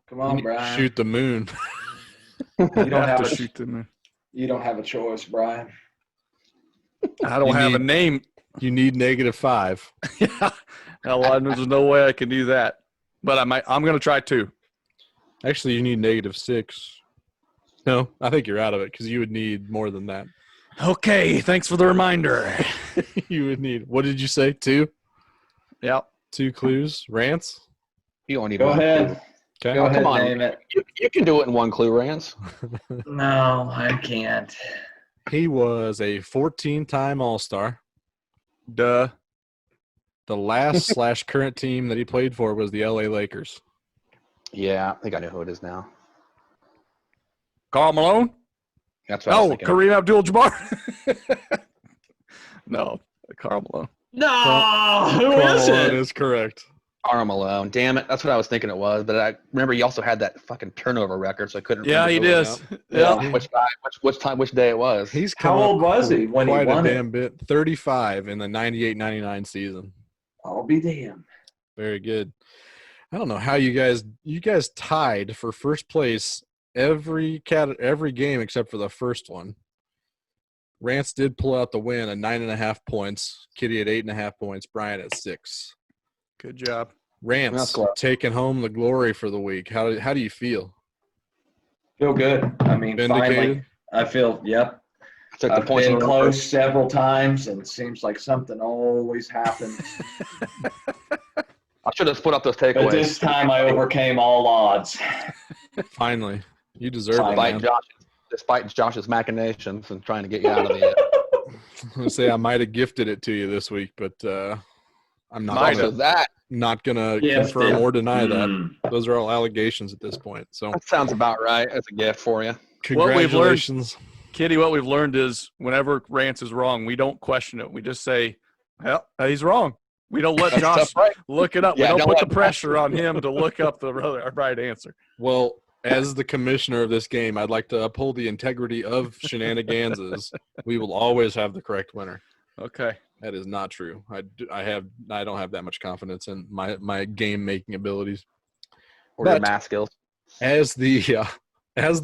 Come on, Brian. Shoot the moon. You don't have to a shoot them in. you don't have a choice, Brian. I don't You have a need- name. You need -5. Yeah. Well, there's no way I can do that. But I'm going to try 2. Actually, you need -6. No, I think you're out of it because you would need more than that. Okay. Thanks for the reminder. You would need. What did you say? 2? Yep. 2 clues. Rance. You only need Go one ahead. Okay. Go ahead, come on. name it. You can do it in one clue, Rance. No, I can't. He was a 14-time All-Star. Duh. The last / current team that he played for was the LA Lakers. Yeah, I think I know who it is now. Karl Malone? That's what I was Oh, thinking. Kareem Abdul-Jabbar. No, Karl Malone. No, who Karl is Malone it? is correct. Karl Malone. Damn it. That's what I was thinking it was. But I remember he also had that fucking turnover record, so I couldn't Yeah, remember he who it does. was. Yeah. Which guy, which time, which day it was. He's How come up old was he when he quite won a it? damn bit. 35 in the 98-99 season. I'll be damned. Very good. I don't know how you guys tied for first place every game except for the first one. Rance did pull out the win at 9.5 points. Kitty at 8.5 points. Brian at 6. Good job. Rance That's close. taking home the glory for the week. How do you feel? Feel good. I mean, finally, Vindicated? I feel, yep. Took the I've points been in a row. close several times, and it seems like something always happens. I should have put up those But takeaways. this time I overcame all odds. Finally, you deserve it, Finally. man. Despite Josh's machinations and trying to get you out of the I'm gonna say I might have gifted it to you this week, but I'm not Might gonna, also that not gonna Gifted. confirm or deny that. Mm. Those are all allegations at this point. So sounds about right. That's a gift for you. What we've learned- congratulations. Kitty, what we've learned is whenever Rance is wrong, we don't question it. We just say, well, he's wrong. We don't let Josh That's right. look it up. Yeah, we don't don't put let the pressure on him to look up the right answer. Well, as the commissioner of this game, I'd like to uphold the integrity of Shenaniganses. We will always have the correct winner. Okay. That is not true. I don't have that much confidence in my game making abilities. Or your But- math skills. As the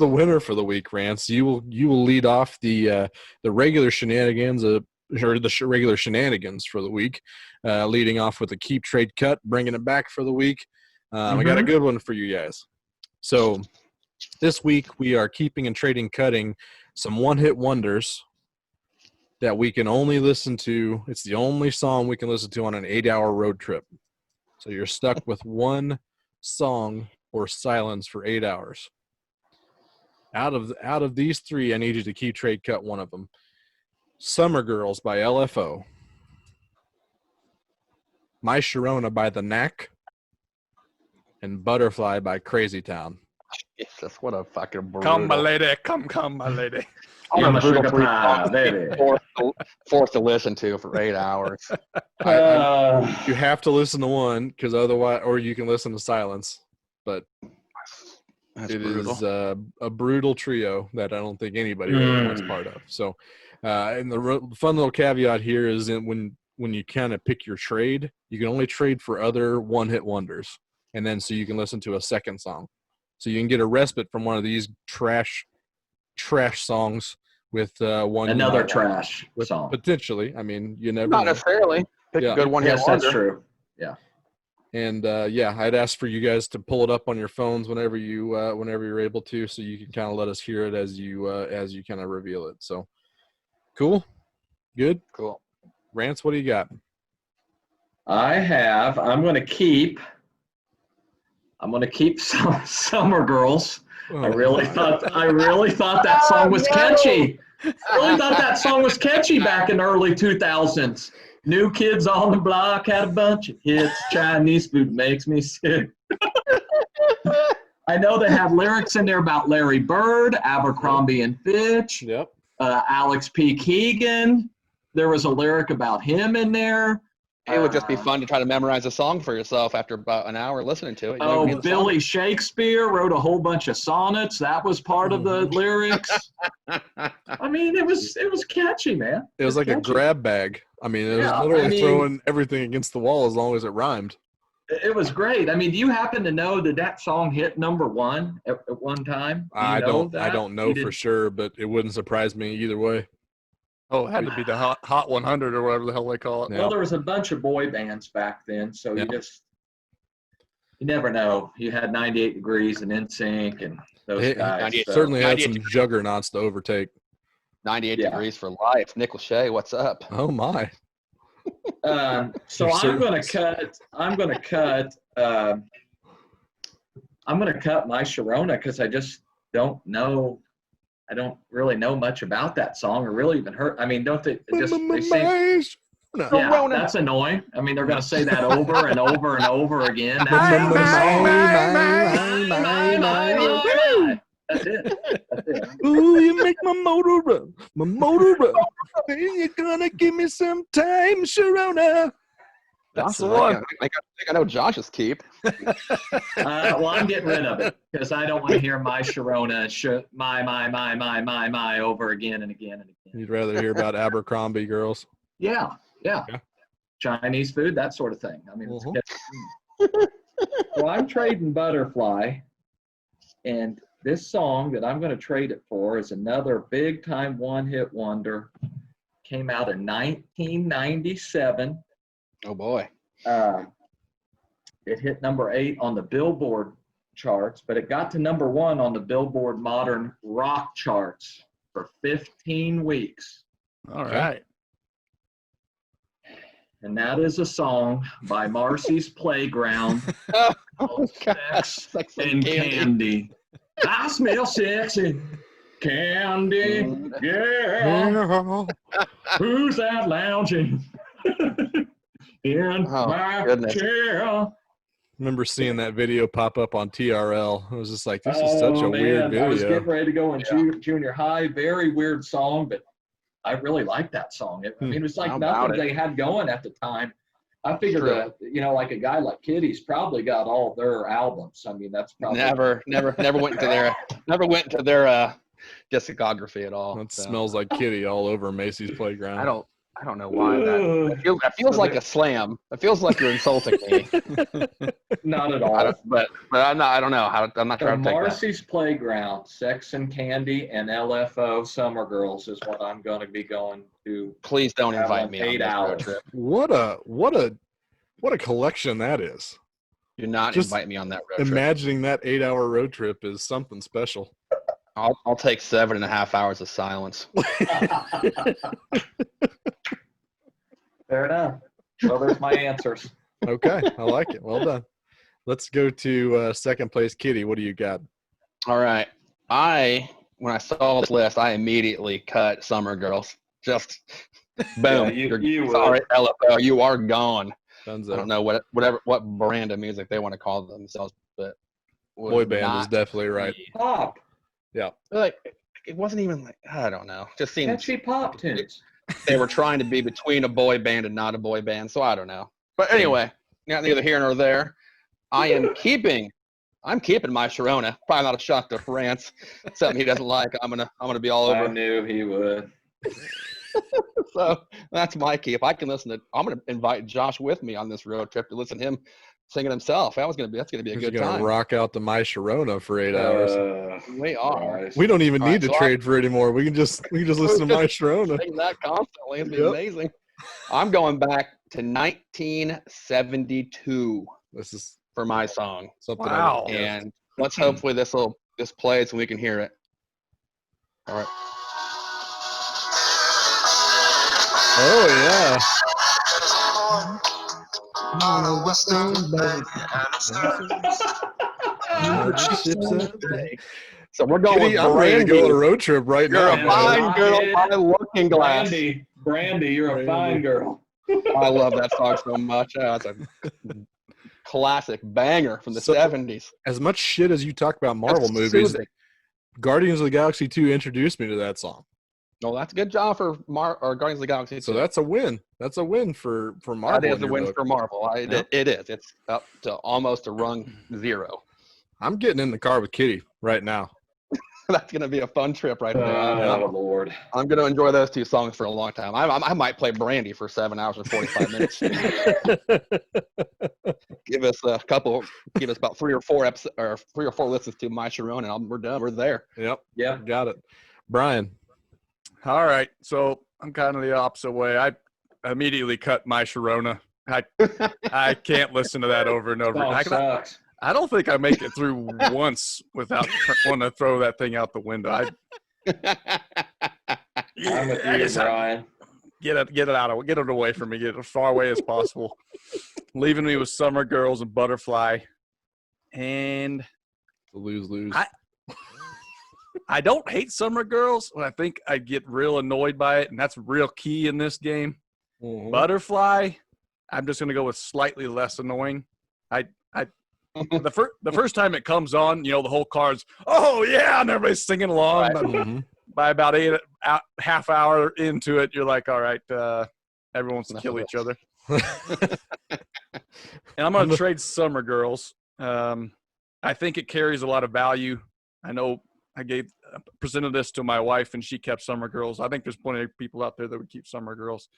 winner for the week, Rance, you will lead off the regular Shenanigans regular Shenanigans for the week, leading off with a keep trade cut, bringing it back for the week. I got a good one for you guys. So this week we are keeping and trading cutting some one-hit wonders that we can only listen to. It's the only song we can listen to on an 8-hour road trip. So you're stuck with one song or silence for 8 hours. Out of these 3, I need you to keep trade cut one of them. Summer Girls by LFO. My Sharona by The Knack. And Butterfly by Crazy Town. Jesus, what a fucking brutal. Come, my lady. Come, my lady. I'm a brutal sugar three pie, songs baby. forced to listen to for 8 hours. You have to listen to one because otherwise, or you can listen to silence. But That's it brutal. is a brutal trio that I don't think anybody really wants part of. So, and the fun little caveat here is that when you kind of pick your trade, you can only trade for other one-hit wonders, and then so you can listen to a second song. So you can get a respite from one of these trash songs with one Another trash with song. potentially. I mean, you never Not know. necessarily. Pick Yeah. a good one. Yes, that's true. And I'd ask for you guys to pull it up on your phones whenever you're able to, so you can kind of let us hear it as you kind of reveal it. So, cool, good, Cool. Rance, what do you got? I'm going to keep Summer Girls. I really thought that song was catchy. I really thought that song was catchy back in the early 2000s. New Kids on the Block had a bunch of hits. Chinese food makes me sick. I know they have lyrics in there about Larry Bird, Abercrombie and Fitch, Yep. Alex P. Keegan. There was a lyric about him in there. It would just be fun to try to memorize a song for yourself after about an hour listening to it. You Oh, know, Billy Shakespeare wrote a whole bunch of sonnets. That was part of the lyrics. I mean, it was catchy, man. It was like a catchy. grab bag. I mean, it was Yeah, literally I mean- throwing everything against the wall as long as it rhymed. It was great. I mean, do you happen to know that song hit #1 at one time? Do you I know don't that? know You for didn't- sure, but it wouldn't surprise me either way. Oh, it had to be the Hot 100 or whatever the hell they call it. Yeah. Well, there was a bunch of boy bands back then, so Yeah. you never know. You had 98 Degrees and NSYNC and those It guys. 98 So, certainly had 98 some juggernauts to overtake. 98 Yeah. degrees for life. Nick Lachey, what's up? Oh my! so You're I'm going to serious? cut. I'm going to cut. I'm going to cut My Sharona because I just don't know. I don't really know much about that song or really even heard. I mean, don't they just they say? No. Yeah, Sharona. that's annoying. I mean, they're going to say that over and over and over again. That's it. That's it. Ooh, you make my motor run, my motor run. And you're gonna give me some time, Sharona. That's the one. I think I know Josh's keep. Well, I'm getting rid of it because I don't want to hear My Sharona, my over again and again and again. You'd rather hear about Abercrombie girls. Yeah. Yeah. Chinese food, that sort of thing. I mean, Mhm. well, I'm trading Butterfly, and this song that I'm going to trade it for is another big time one-hit wonder. Came out in 1997. Oh boy. It hit #8 on the Billboard charts, but it got to #1 on the Billboard Modern Rock charts for 15 weeks. All right. And that is a song by Marcy's Playground, Oh, called God. Sex Sex and Candy. I smell sexy candy, yeah. Who's that lounging in Oh, my goodness. chair? Remember seeing that video pop up on TRL. I was just like, this is such a weird I was video. getting ready to go in junior high. Very weird song, but I really liked that song. I mean, it was like How about nothing it? they had going at the time. I figured True. that, like a guy like Kitty's probably got all their albums. I mean, that's probably Never went to their discography at all. That so. smells like kitty all over Macy's Playground. I don't know why that feels like a slam. It feels like you're insulting me. not at all. But I don't know how. I'm not So trying to take that. Marcy's Playground, Sex and Candy, and LFO Summer Girls is what I'm going to be going to. Please don't have invite on me on 8 this road hours. trip. What a collection that is. Do not Just invite me on that road trip. Imagining that 8-hour road trip is something special. I'll take 7.5 hours of silence. Fair enough. Well, there's my answers. Okay, I like it. Well done. Let's go to second place, Kitty. What do you got? All right. When I saw this list, I immediately cut Summer Girls. Just boom. Yeah, you sorry, LFO, you are gone. Dunzo. I don't know what brand of music they want to call themselves, but Boy band is definitely right. Pop. Like it wasn't even like I don't know. Just seemed Catchy pop tunes. they were trying to be between a boy band and not a boy band, so I don't know. But anyway, neither here nor there. I'm keeping My Sharona. Probably not a shock to France. Something he doesn't like. I'm gonna be all I over. knew he would. So that's my keep. I'm gonna invite Josh with me on this road trip to listen to him singing himself. That's gonna be a He's good gonna time. rock out the My Sharona for 8 hours. We are. Christ. We don't even All need right, to so trade for it anymore. We can just listen to My Sharona. Sing that constantly. It'd be Yep. amazing. I'm going back to 1972 This is for my song. something. Wow. And let's hopefully this plays and we can hear it. All right. Oh yeah. So we're going Kitty, with I'm ready to go on a Brandy. road trip right You're now. a man. fine girl by Looking Glass. Brandy, you're a fine girl. I love that song so much. That's a classic banger from the So- 70s. As much shit as you talk about Marvel That's movies, soothing. Guardians of the Galaxy 2 introduced me to that song. No, that's a good job for Guardians of the Galaxy. So too. that's a win. That's a win for Marvel. That is in a your win book. for Marvel. Yeah. It is. It's up to almost a rung 0. I'm getting in the car with Kitty right now. That's going to be a fun trip right there. Oh, Lord. I'm going to enjoy those two songs for a long time. I might play Brandy for 7 hours and 45 minutes. Give us about 3 or 4 episodes or 3 or 4 listens to My Sharon, and we're done. We're there. Yep. Yeah. Got it. Brian. All right. So I'm kind of the opposite way. I immediately cut My Sharona. I can't listen to that over and over. Song sucks. I don't think I make it through once without wanting to throw that thing out the window. I'm with you, Brian. Get it away from me. Get it as far away as possible. Leaving me with Summer Girls and Butterfly. And Lose. I don't hate Summer Girls, but I think I get real annoyed by it, and that's real key in this game. Mm-hmm. Butterfly, I'm just gonna go with slightly less annoying. The first time it comes on, the whole car's yeah, and everybody's singing along. Right. But Mm-hmm. by about half hour into it, you're like, all right, everyone wants to kill each other. And I'm gonna trade Summer Girls. I think it carries a lot of value. I know I presented this to my wife, and she kept Summer Girls. I think there's plenty of people out there that would keep Summer Girls.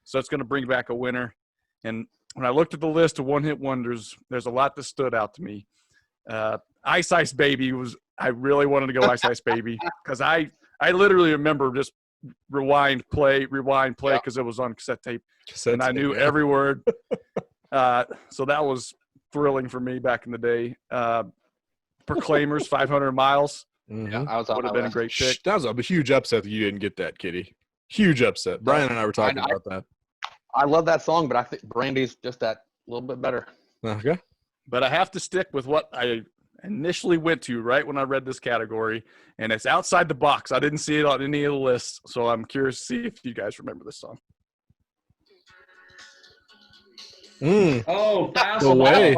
So it's going to bring back a winner. And when I looked at the list of one-hit wonders, there's a lot that stood out to me. Ice Ice Baby I really wanted to go Ice Ice Baby because I literally remember just rewind, play, because it was on cassette tape. And I knew every word. So that was thrilling for me back in the day. Proclaimers, 500 Miles. Mm-hmm. Yeah, I was on Would have been a great pick. That was a huge upset that you didn't get that, Kitty. Huge upset. Brian and I were talking about that. I love that song, but I think Brandy's just that little bit better. Okay. But I have to stick with what I initially went to right when I read this category, and it's outside the box. I didn't see it on any of the lists, so I'm curious to see if you guys remember this song. Oh, Fast The Way.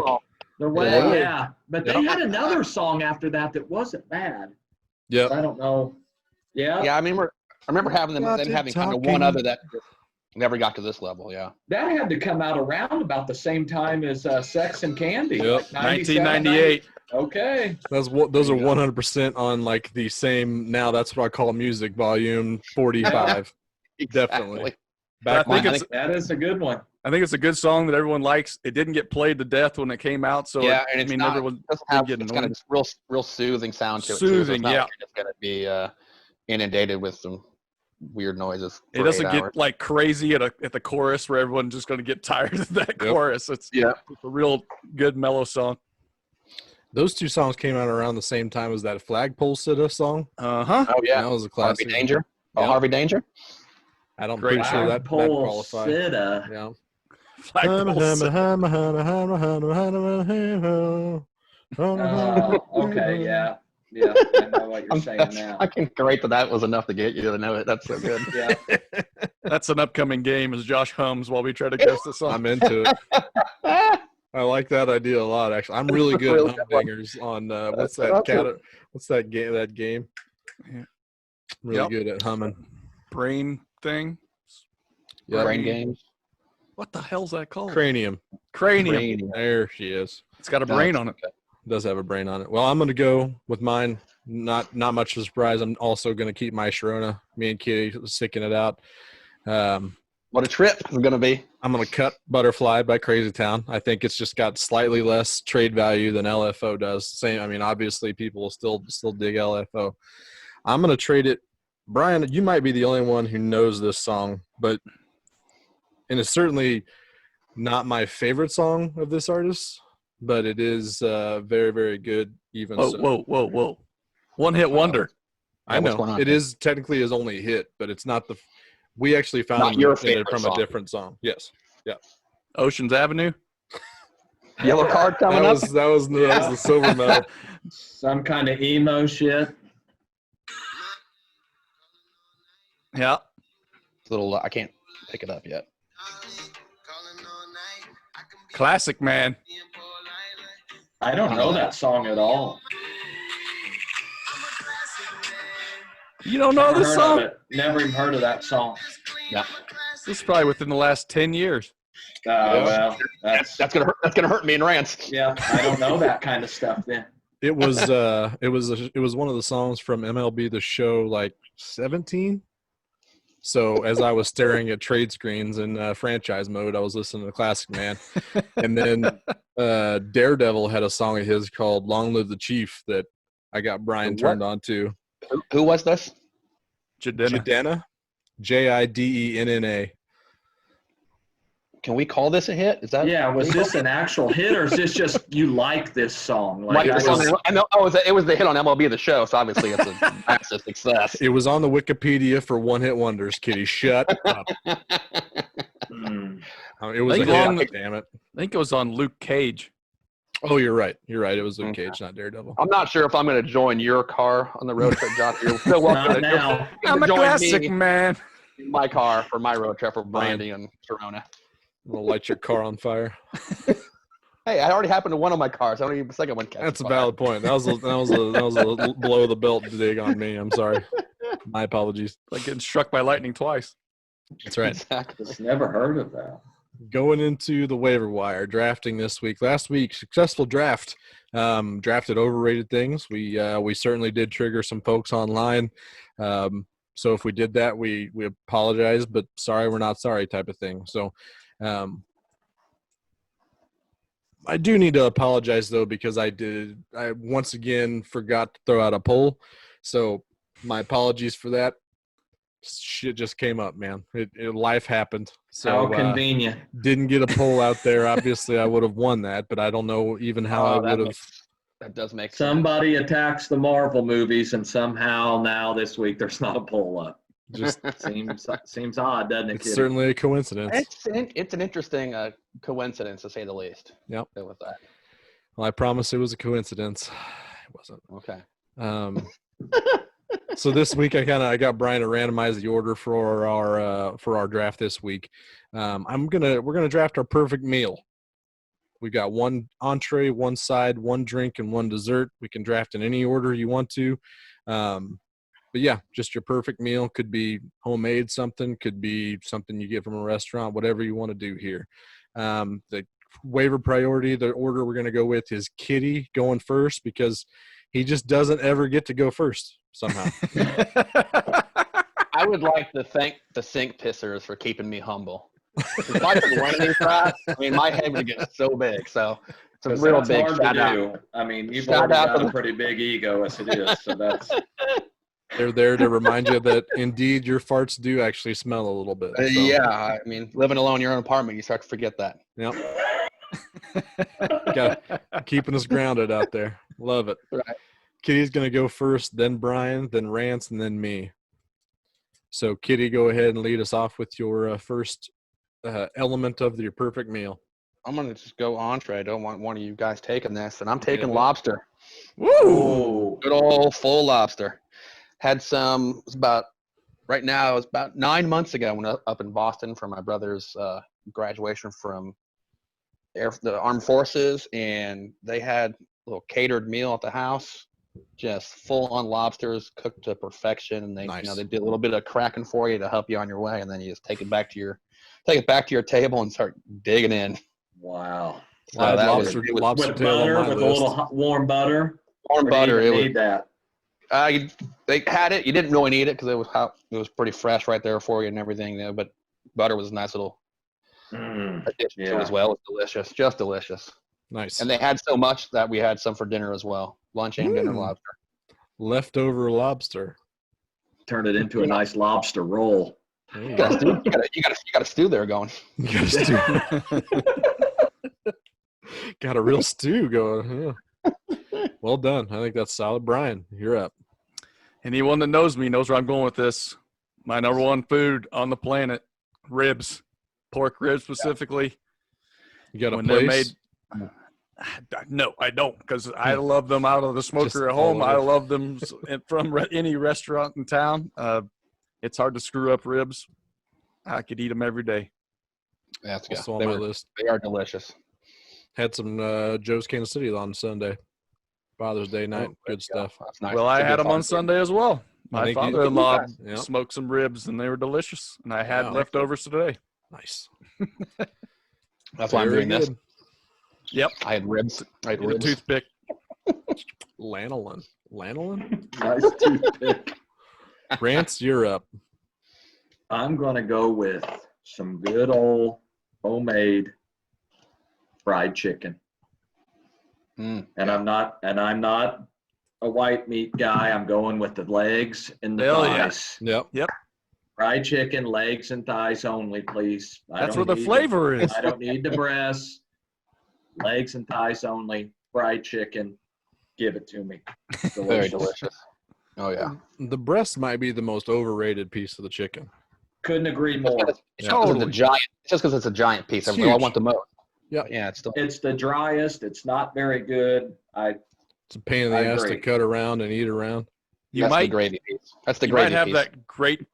The Way, yeah. But they had another song after that wasn't bad. Yeah. I don't know. Yeah. Yeah, I remember having them having kind of one other that never got to this level. Yeah. That had to come out around about the same time as Sex and Candy. Yep. Like 97, 1998. Okay. Those are 100% on like the same. Now that's what I call music volume 45. Definitely. But I think That is a good one. I think it's a good song that everyone likes. It didn't get played to death when it came out, so Yeah, and it's everyone it's getting kind of just real soothing sound to it. Soothing, so it's not yeah. like you're just gonna be inundated with some weird noises. It doesn't get like crazy at the chorus where everyone's just going to get tired of that chorus. It's a real good mellow song. Those two songs came out around the same time as that Flagpole Sitta song. Uh-huh. Oh yeah, That was a classic. Harvey Danger. Oh, Yep. Harvey Danger. I'm Great pretty sure that qualified. Sitta. Yeah. Flagpole Okay, yeah. Yeah, I know what you're saying now. I can great that was enough to get you to know it. That's so good. Yeah. That's an upcoming game as Josh hums while we try to guess the song. I'm into it. I like that idea a lot, actually. I'm really good at humdingers on what's that game? Yeah. Really good at humming. Brain thing. Yep. Brain games. What the hell's that called? Cranium. Cranium. There she is. It's got a brain on it. It does have a brain on it. Well, I'm going to go with mine. Not much of a surprise. I'm also going to keep my Sharona. Me and Kitty sticking it out. What a trip it's going to be. I'm going to cut Butterfly by Crazy Town. I think it's just got slightly less trade value than LFO does. Same. I mean, obviously people will still dig LFO. I'm going to trade it. Brian, you might be the only one who knows this song, and it's certainly not my favorite song of this artist, but it is very, very good. Even Whoa. One hit wonder. I know it is technically his only hit, but it's not the. We actually found Not your it favorite from song. a different song. Yes. Yeah. Ocean's Avenue. Yellow card coming up. That was the silver medal. Some kind of emo shit. Yeah. It's a little. I can't pick it up yet. Classic, man. I don't know that song at all. You don't know this song? Never even heard of that song. Yeah. This is probably within the last 10 years. Well, That's gonna hurt. That's gonna hurt me and Rance. yeah. I don't know that kind of stuff then. It was one of the songs from MLB The Show, like 17. So as I was staring at trade screens in franchise mode, I was listening to Classic Man, and then Daredevil had a song of his called "Long Live the Chief" that I got Brian turned on to. Who was this? Jidenna, Jidenna. Can we call this a hit? Is that? Yeah, was this an actual hit, or is this just you like this song? Like I I know. Oh, it was the hit on MLB The Show, so obviously it's a massive success. It was on the Wikipedia for one-hit wonders. Kitty, shut up. It was a hit. Damn it! I think it was on Luke Cage. Oh, you're right. You're right. It was Luke Cage, not Daredevil. I'm not sure if I'm going to join your car on the road trip, Josh. You're still welcome. now. I'm a classic man. In my car for my road trip for Brandy and Sharona. We'll light your car on fire. Hey, I already happened to one of my cars. I don't even the second one catch That's a fire. valid point. That was a below the belt dig on me. I'm sorry. My apologies. Like getting struck by lightning twice. That's right. Exactly. Just never heard of that. Going into the waiver wire, drafting this week. Last week, successful draft. Drafted overrated things. We certainly did trigger some folks online. So if we did that, we apologize, but sorry, we're not sorry type of thing. So I do need to apologize, though, because I once again forgot to throw out a poll. So my apologies for that. Shit just came up, man. Life happened. So How convenient. Didn't get a poll out there. Obviously, I would have won that, but I don't know even how I would have. That does make sense. Somebody attacks the Marvel movies, and somehow now this week there's not a poll up. Just seems odd, doesn't it? it's Kitty? certainly a coincidence. It's an interesting coincidence, to say the least. Yep. With that. Well, I promise it was a coincidence. It wasn't. Okay. So this week I got Brian to randomize the order for our draft this week. We're gonna draft our perfect meal. We got one entree, one side, one drink, and one dessert. We can draft in any order you want to. But yeah, just your perfect meal. Could be homemade something, could be something you get from a restaurant, whatever you want to do here. The waiver priority, the order we're going to go with is Kitty going first because he just doesn't ever get to go first somehow. I would like to thank the sink pissers for keeping me humble. If I could win these drafts, I mean, my head would get so big. So it's a real big shout out. I mean, you've Shout already out got to a pretty big ego as it is, so that's. They're there to remind you that indeed your farts do actually smell a little bit. So. Yeah, I mean, living alone in your own apartment, you start to forget that. Yep. Keeping us grounded out there. Love it. Right. Kitty's going to go first, then Brian, then Rance, and then me. So, Kitty, go ahead and lead us off with your first element of your perfect meal. I'm going to just go entree. I don't want one of you guys taking this, and I'm taking lobster. Woo! Good old full lobster. Had some, it was about 9 months ago when I was up in Boston for my brother's graduation from the Armed Forces, and they had a little catered meal at the house, just full on lobsters cooked to perfection, and they they did a little bit of cracking for you to help you on your way, and then you just take it back to your table and start digging in. Wow. So that lobster with tail butter, on my with a list. little warm butter. warm butter. You It was need that. they had it. You didn't really need it because it was pretty fresh right there for you and everything. But butter was a nice little addition to it as well. It was delicious, just delicious. Nice. And they had so much that we had some for dinner as well, lunch and dinner lobster. Leftover lobster. Turn it into a nice lobster roll. You got a stew there going. You got a stew. Got a real stew going. Yeah. Well done. I think that's solid. Brian, you're up. Anyone that knows me knows where I'm going with this. My number one food on the planet, ribs, pork ribs specifically. You got a when place? They're made. No, I don't, because I love them out of the smoker at home. I love them from any restaurant in town. It's hard to screw up ribs. I could eat them every day. That's good. Also on my list. They are delicious. Had some Joe's Kansas City on Sunday. Father's Day night. Good stuff. Nice. Well, I had them on Sunday as well. My father-in-law Yep. smoked some ribs, and they were delicious. And I had leftovers today. Nice. That's why I'm doing this. Yep. I had ribs. A toothpick. Lanolin. Nice toothpick. Rance, you're up. I'm going to go with some good old homemade fried chicken. Mm. And I'm not a white meat guy. I'm going with the legs and the Hell yeah. thighs. Yep. Fried chicken, legs and thighs only, please. That's where the flavor is. I don't need the breasts. Legs and thighs only. Fried chicken. Give it to me. Very delicious. Oh yeah. The breast might be the most overrated piece of the chicken. Couldn't agree more. It's just because it's a giant piece. It's I huge. want the most. Yep. Yeah, it's still. It's the driest. It's not very good. It's a pain in the I ass to agree. cut around and eat around. You That's might the gravy piece. That's the you might gravy have piece. that great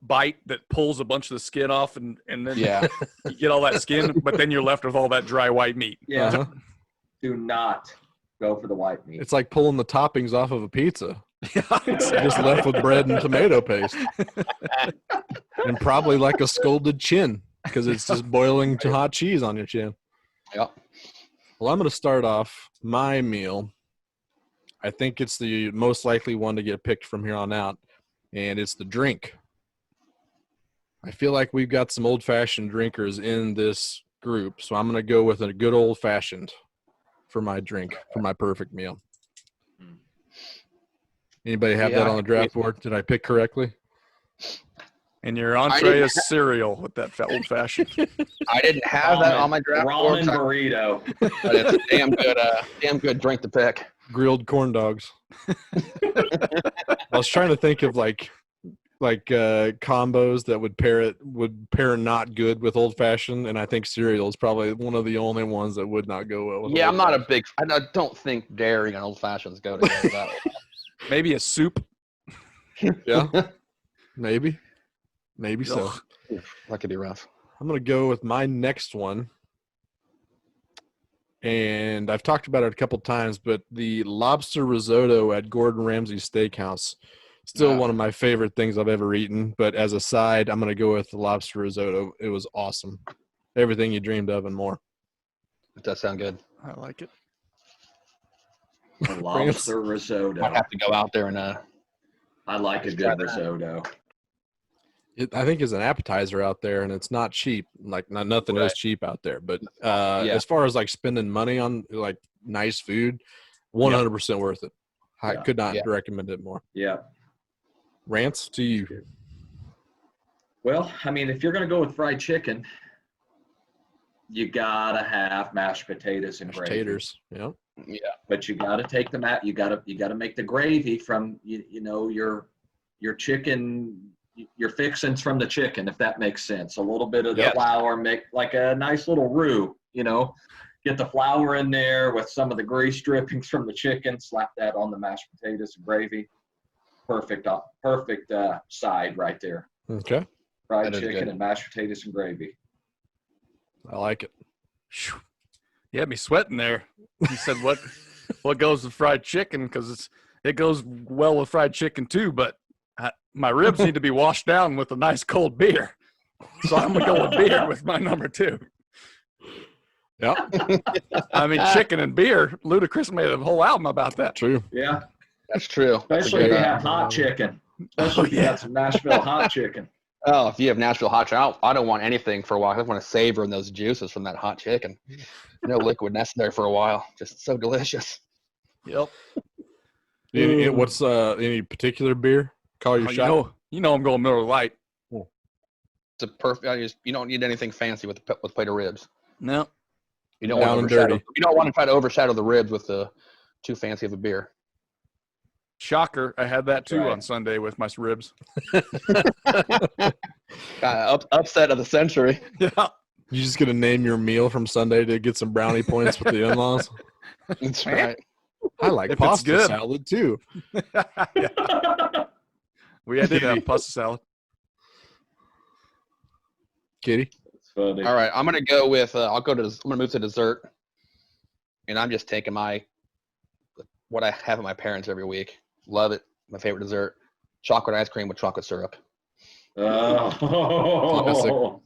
bite that pulls a bunch of the skin off, and then Yeah. you get all that skin, but then you're left with all that dry white meat. Yeah. Uh-huh. Do not go for the white meat. It's like pulling the toppings off of a pizza. Yeah, You're just left with bread and tomato paste. And probably like a scalded chin because it's just boiling to hot cheese on your chin. Yep. Well, I'm going to start off my meal. I think it's the most likely one to get picked from here on out, and it's the drink. I feel like we've got some old-fashioned drinkers in this group, so I'm going to go with a good old-fashioned for my drink, for my perfect meal. Anybody have that on the draft board? Did I pick correctly? And your entree is cereal with that old fashioned. I didn't have that on my draft board, Ramen burrito. but it's a damn good drink to pick. Grilled corn dogs. I was trying to think of like combos that would pair not good with old fashioned, and I think cereal is probably one of the only ones that would not go well with Yeah, I'm not a old-fashioned. big. I don't think dairy and old fashions go together that way. Maybe a soup. Yeah, maybe so. Ugh. That could be rough. I'm gonna go with my next one, and I've talked about it a couple times, but the lobster risotto at Gordon Ramsay's Steakhouse, still Wow. one of my favorite things I've ever eaten. But as a side, I'm gonna go with the lobster risotto. It was awesome, everything you dreamed of and more. It does sound good. I like it. The lobster risotto. Might have to go out there and I like a Let's try good that. risotto. I think is an appetizer out there, and it's not cheap. Like nothing Right. is cheap out there. But Yeah. as far as like spending money on like nice food, 100% worth it. I Yeah. could not Yeah. recommend it more. Yeah. Rants to you. Well, I mean, if you're going to go with fried chicken, you got to have mashed potatoes and gravy. Taters. Yeah. yeah. But you got to take them out. You got to make the gravy from your chicken, your fixings from the chicken, if that makes sense. A little bit of the Yes. flour, make like a nice little roux. Get the flour in there with some of the grease drippings from the chicken. Slap that on the mashed potatoes and gravy. Perfect side right there. Okay. Fried That is chicken good. and mashed potatoes and gravy. I like it. Phew. You had me sweating there. You said what goes with fried chicken, because it goes well with fried chicken too, but my ribs need to be washed down with a nice cold beer. So I'm going to go with beer with my number 2. Yeah. I mean, chicken and beer. Ludacris made a whole album about that. True. Yeah, That's true. That's a especially if good, you have hot chicken. Especially if you have some Nashville hot chicken. Oh, if you have Nashville hot chicken, I don't want anything for a while. I just want to savor in those juices from that hot chicken. No liquid necessary for a while. Just so delicious. Yep. What's any particular beer? Call your Oh, shot. you know I'm going Miller Lite. It's a perfect. You don't need anything fancy with a plate of ribs. No. You don't Down want and to overshadow. dirty. You don't want to try to overshadow the ribs with too fancy of a beer. Shocker. I had that too Right. on Sunday with my ribs. Upset of the century. Yeah. You just gonna name your meal from Sunday to get some brownie points with the in-laws? That's right. I like If it's pasta good. salad too. Yeah. We did have pasta salad. Kitty. It's funny. All right, I'm gonna go with. I'm gonna move to dessert, and I'm just taking what I have at my parents' every week. Love it. My favorite dessert: chocolate ice cream with chocolate syrup. Oh,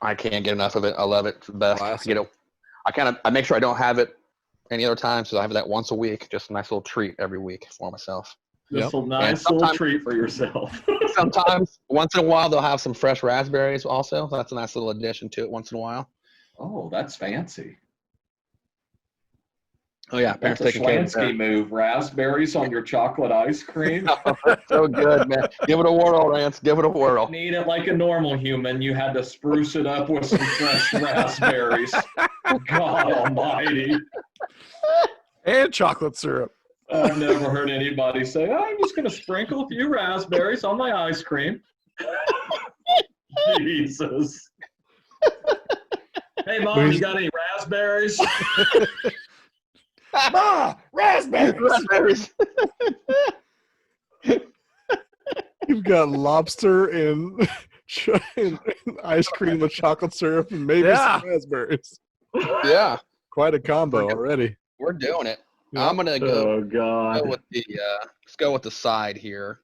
I can't get enough of it. I love it. It's the best. Classic. I make sure I don't have it any other time, so I have that once a week. Just a nice little treat every week for myself. Just a And nice little sometimes- treat for yourself. Sometimes, once in a while, they'll have some fresh raspberries also. So that's a nice little addition to it once in a while. Oh, that's fancy. Oh, yeah. That's Parents a taking care of Schlansky move. Raspberries on your chocolate ice cream. that. So good, man. Give it a whirl, Rance. Give it a whirl. Need it like a normal human. You had to spruce it up with some fresh raspberries. God almighty. And chocolate syrup. I've never heard anybody say, "Oh, I'm just going to sprinkle a few raspberries on my ice cream." Jesus. Hey, Mom, you got any raspberries? Ah, raspberries. Raspberries. You've got lobster and, and ice cream with chocolate syrup and maybe Yeah. some raspberries. Yeah, Quite a combo already. we're doing it. Yeah. I'm gonna Oh, go God. with the let's go with the side here,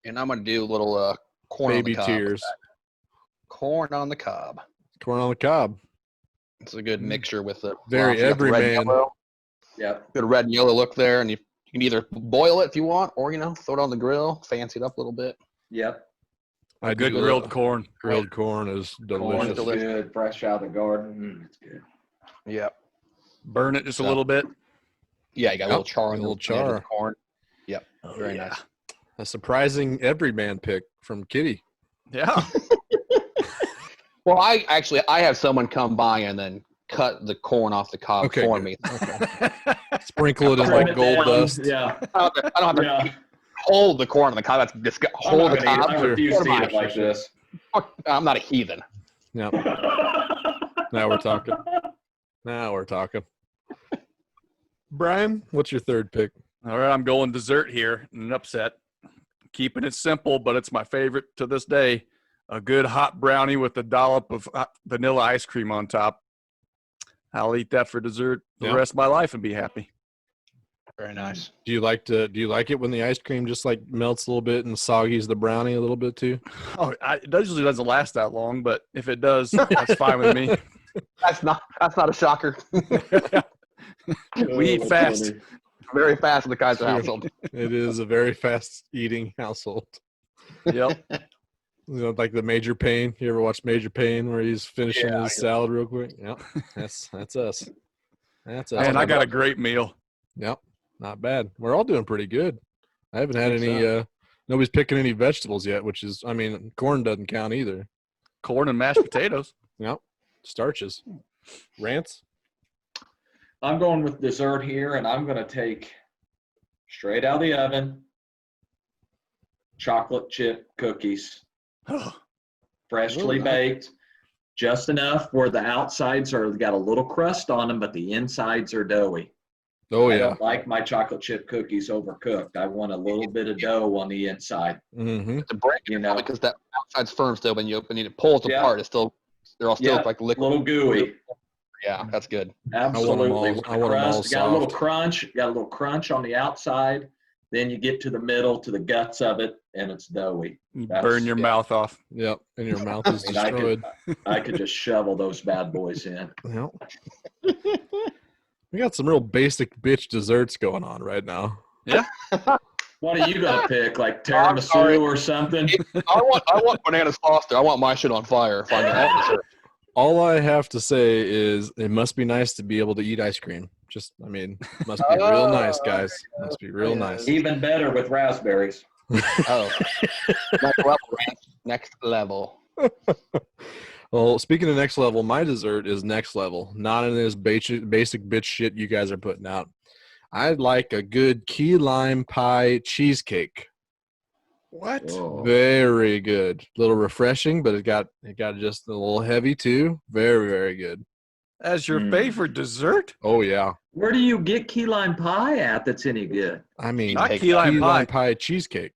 and I'm gonna do a little corn Baby on the cob. tears. Corn on the cob. Corn on the cob. It's a good mixture with the Very you got the red and everyman. yellow. Yep. Good red and yellow look there, and you can either boil it if you want, or throw it on the grill, fancy it up a little bit. Yep. I Good do grilled love- corn. Grilled corn is Corn is delicious. good. Fresh out of the garden. It's good. Yep. Burn it just a So- little bit. Yeah, you got a little char on a little the edge of the char. corn. Yep. Oh, Very yeah. nice. A surprising everyman pick from Kitty. Yeah. Well, I have someone come by and then cut the corn off the cob Okay, for good. me. Sprinkle it in Trim like it gold down. dust. Yeah. I don't have to Yeah. hold the corn on the cob. That's I'm hold not the gonna eat it. cob. I refuse to eat it like this. Fuck, I'm not a heathen. Yeah. Now we're talking. Now we're talking. Brian, what's your third pick? All right, I'm going dessert here. An upset. Keeping it simple, but it's my favorite to this day. A good hot brownie with a dollop of vanilla ice cream on top. I'll eat that for dessert the Yeah. rest of my life and be happy. Very nice. Do you like it when the ice cream just like melts a little bit and soggies the brownie a little bit too? Oh, it usually doesn't last that long, but if it does, that's fine with me. That's not a shocker. We eat that's fast. funny. Very fast in the Kaiser Sure. household. It is a very fast eating household. Yep. Like the Major Payne. You ever watch Major Payne where he's finishing his salad real quick? Yep. That's us. That's us. Man, I got a great meal. Yep. Not bad. We're all doing pretty good. I haven't had Think any nobody's picking any vegetables yet, which is corn doesn't count either. Corn and mashed potatoes. Yep. Starches. Rants? I'm going with dessert here, and I'm going to take straight out of the oven chocolate chip cookies, freshly Ooh, nice. baked, just enough where the outsides are got a little crust on them, but the insides are doughy. Oh I yeah. don't like my chocolate chip cookies overcooked. I want a little bit of dough on the inside. Mm-hmm. To break You know, because that outside's firm still when you open it, it pulls Yeah. apart. They're all still Yeah, like a liquid. little gooey. Yeah, that's good. Absolutely. all- With I the want 'em all crust, got a little soft. crunch, got a little crunch on the outside. Then you get to the middle, to the guts of it, and it's doughy. You That's- burn your yeah. mouth off. Yep. And your mouth is I mean, I destroyed. I could just shovel those bad boys in. Yep. We got some real basic bitch desserts going on right now. What are you gonna pick? Like I'm sorry. tiramisu or something? I want bananas Foster. I want my shit on fire. If I get all dessert. All I have to say is it must be nice to be able to eat ice cream. Must be real nice, guys. Must be real nice. Even better with raspberries. Oh, next level, Rance. Next level. Well, speaking of next level, my dessert is next level. Not in this basic bitch shit you guys are putting out. I'd like a good key lime pie cheesecake. What? Whoa. Very good. A little refreshing, but it got just a little heavy too. Very, very good. As your Mm. favorite dessert? Oh yeah. Where do you get key lime pie at that's any good? I mean, Not Cheesecake key lime key pie. lime pie cheesecake.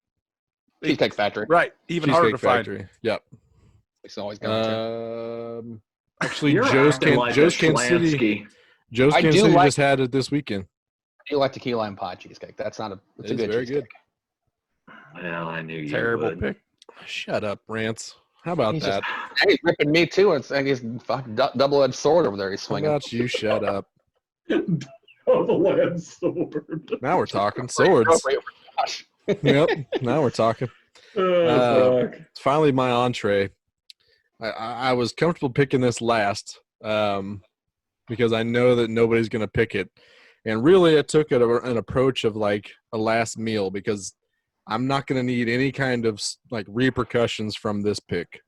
Cheesecake Factory. Right. Even harder to Cheesecake find. Factory. Yep. It's always going to. Actually, You're Joe's acting like a Kansas City. Schlansky. Joe's I Kansas do City like- just had it this weekend. I do like the key lime pie cheesecake. It's It a is good very cheesecake. Well, I knew you Terrible would. pick. Shut up, Rance. How about He's that? And he's ripping me too. It's like he's fucking double-edged sword over there. He's How swinging. about you? Shut up. Oh, the lead sword. Now we're talking swords. Appropriate for Josh. Yep. Now we're talking. Oh, fuck. It's finally my entree. I was comfortable picking this last because I know that nobody's going to pick it. And really, I took an approach of like a last meal because I'm not going to need any kind of like repercussions from this pick.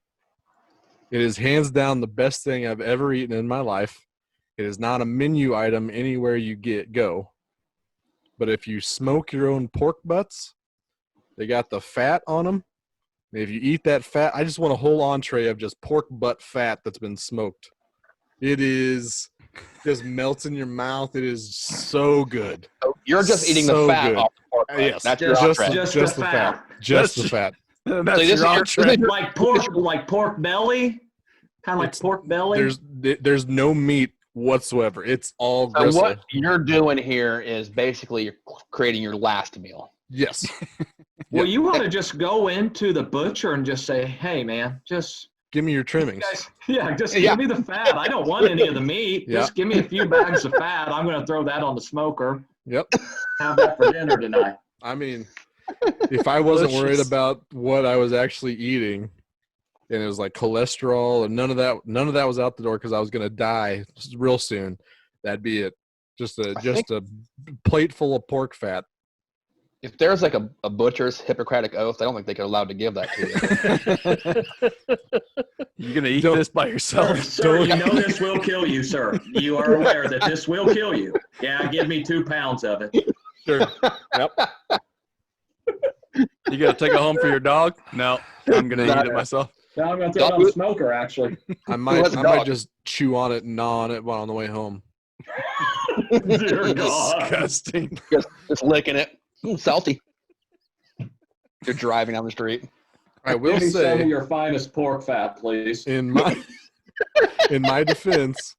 It is hands down the best thing I've ever eaten in my life. It is not a menu item anywhere you go. But if you smoke your own pork butts, they got the fat on them. And if you eat that fat, I just want a whole entree of just pork butt fat that's been smoked. It is just melts in your mouth. It is so good. So you're just eating the So fat good. off the pork. Right? Yes, That's your just- entree. just the fat. Just the That's- fat. That's So this is your your- entree. this is your- Like pork belly? Kind of like It's- pork belly? There's no meat whatsoever. It's all So gristle. what you're doing here is basically you're creating your last meal. Yes. Well, you want to just go into the butcher and just say, hey, man, just Give me your trimmings. just Yeah. give me the fat. I don't want any of the meat. Yeah. Just give me a few bags of fat. I'm going to throw that on the smoker. Yep. Have that for dinner tonight. I mean, if I wasn't worried Delicious. about what I was actually eating, and it was like cholesterol and none of that was out the door because I was gonna die real soon, that'd be it. Just a plate full of pork fat. If there's like a butcher's Hippocratic oath, I don't think they could allow to give that to you. You're gonna eat Don't- this by yourself. Sir, you know this will kill you, sir. You are aware that this will kill you. Yeah, give me 2 pounds of it. Sure. Yep. You gonna take it home for your dog? No, I'm gonna eat it myself. Now I'm going to throw it on the smoker, actually. I has might a dog? just chew on it and gnaw on it while on the way home. Dear God. Disgusting. Just licking it. Ooh, salty. You're driving down the street. I will Give me some of say, your finest pork fat, please. in my defense,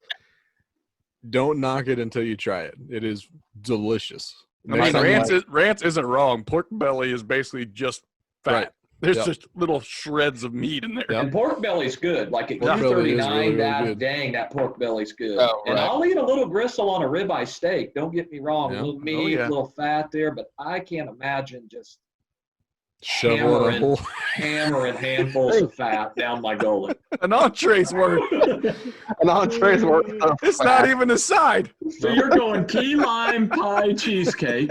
don't knock it until you try it. It is delicious. I Next mean, time Rance isn't wrong. Pork belly is basically just fat. Right. There's Yep. just little shreds of meat in there. Yep. And pork belly's good. Like at Pork belly is Q39, really, really that good. dang, that pork belly's good. Oh, And right. I'll eat a little gristle on a ribeye steak. Don't get me wrong. Yeah. A little meat, yeah. a little fat there, but I can't imagine just shoveling a hammering. whole. hammering handfuls of fat down my gullet. An entree's worth. An entree's worth of It's fat. not even a side. So you're going key lime pie cheesecake,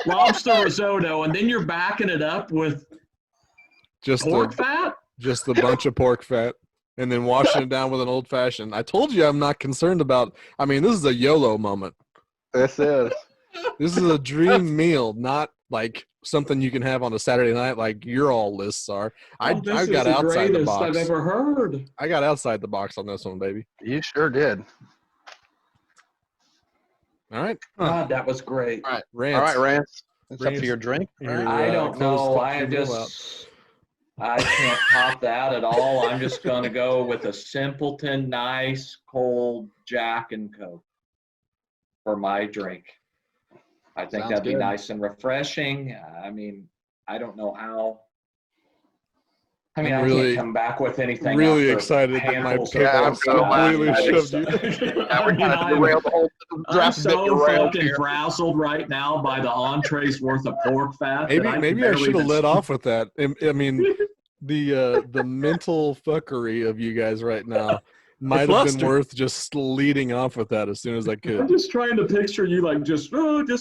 lobster risotto, and then you're backing it up with Just pork fat? just a bunch of pork fat and then washing it down with an old fashioned. I told you I'm not concerned about. I mean, this is a YOLO moment. This is. This is a dream meal, not like something you can have on a Saturday night like your all lists are. I This I is got the outside the greatest box. I've ever heard. I got outside the box on this one, baby. You sure did. All right, God, that was great. Rance. All right, Rance. It's up Rance. to your drink. Your, I don't close know. top I your meal out. just, I can't top that at all. I'm just going to go with a simpleton, nice, cold Jack and Coke for my drink. I think Sounds that'd be good. nice and refreshing. I mean, I don't know how. I mean, I'm I really- can't come back with anything. really after excited that my handfuls pick of Yeah, pork I'm so fat. completely I shoved just- you. Yeah, we're I mean, kind of derailed the whole I'm draft. bit so derailed fucking here. frazzled right now by the entree's worth of pork fat. that Maybe I can should have barely let just- off with that. I mean, the mental fuckery of you guys right now might have been flustered. worth just leading off with that as soon as I I'm could. just trying to picture you like just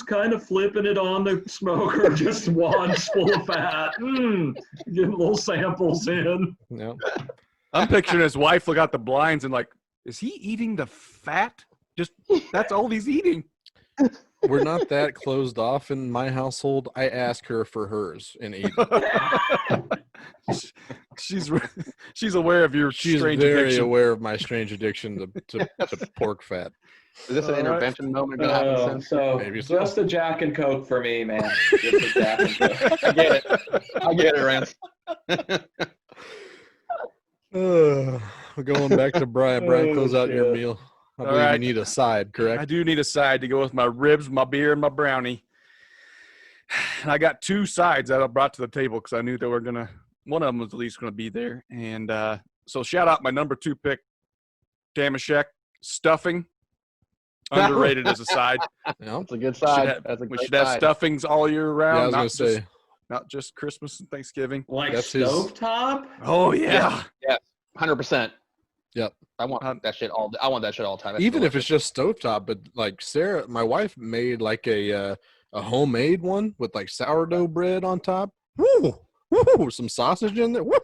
kind of flipping it on the smoker, just wads full of fat. Getting little samples in. Yeah. I'm picturing his wife look out the blinds and like, is he eating the fat? Just that's all he's eating. We're not that closed off in my household. I ask her for hers and eat. She's aware of your She's strange very addiction. aware of my strange addiction to pork fat. Is this an All right. intervention moment going to happen soon? So Maybe so. just a Jack and Coke for me, man. Just a Jack and Coke. I get it. I get it, Rance. We're going back to Brian. Brian, close out your shit. meal. I All believe right. you need a side, I correct? do need a side to go with my ribs, my beer, and my brownie. And I got two sides that I brought to the table because I knew they were gonna. One of them was at least gonna be there. And so shout out my number 2 pick, Damashek stuffing. underrated as a side. Yep. That's a good We should side. have, That's a we great should have side. stuffings all year Yeah, I round, was gonna say. not just Christmas and Thanksgiving. Like That's his- stovetop? Oh yeah. Yes, 100%. Yep. I want that shit all. I want that shit all the time. That's Even if it's delicious. just stovetop, but like Sarah, my wife made like a homemade one with like sourdough bread on top. Woo! Woo! Some sausage in there. Woo!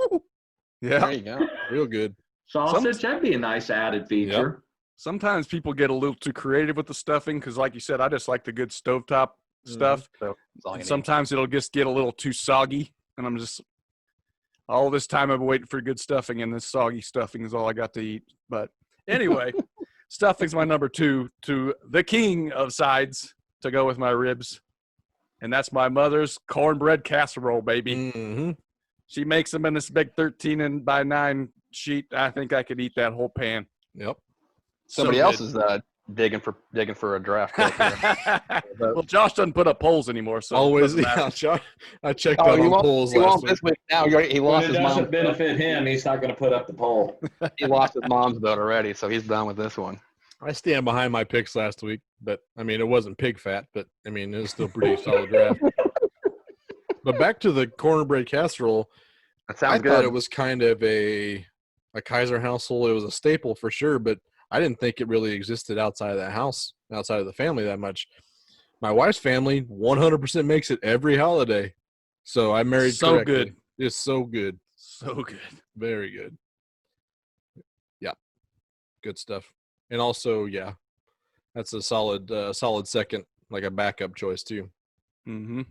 There Yeah. you go. Real good. Sausage, that'd be a nice added feature. Sometimes people get a little too creative with the stuffing because, like you said, I just like the good stovetop stuff. So that's all you And need. sometimes it'll just get a little too soggy, and I'm just all this time I've been waiting for good stuffing, and this soggy stuffing is all I got to eat. But anyway, stuffing's my number 2 to the king of sides to go with my ribs, and that's my mother's cornbread casserole, baby. Mm-hmm. She makes them in this big 13 by 9 sheet. I think I could eat that whole pan. Yep. Somebody So else good. is digging for a draft pick here. Well, Josh doesn't put up polls anymore, so it Always. doesn't matter. Yeah. Josh, I checked Oh, out he on won't, polls he last won't week. this week now. He When lost it his doesn't mom's benefit him, he's not going to put up the poll. he lost his mom's vote already, so he's done with this one. I stand behind my picks last week, but I mean, it wasn't pig fat, but I mean, it was still pretty solid draft. But back to the cornbread casserole, That I sounds thought good. it was kind of a Kaiser household. It was a staple for sure, but I didn't think it really existed outside of that house, outside of the family that much. My wife's family 100% makes it every holiday. So I married So correctly. good. It's so good. So good. Very good. Yeah. Good stuff. And also, yeah, that's a solid second, like a backup choice too. Mm-hmm.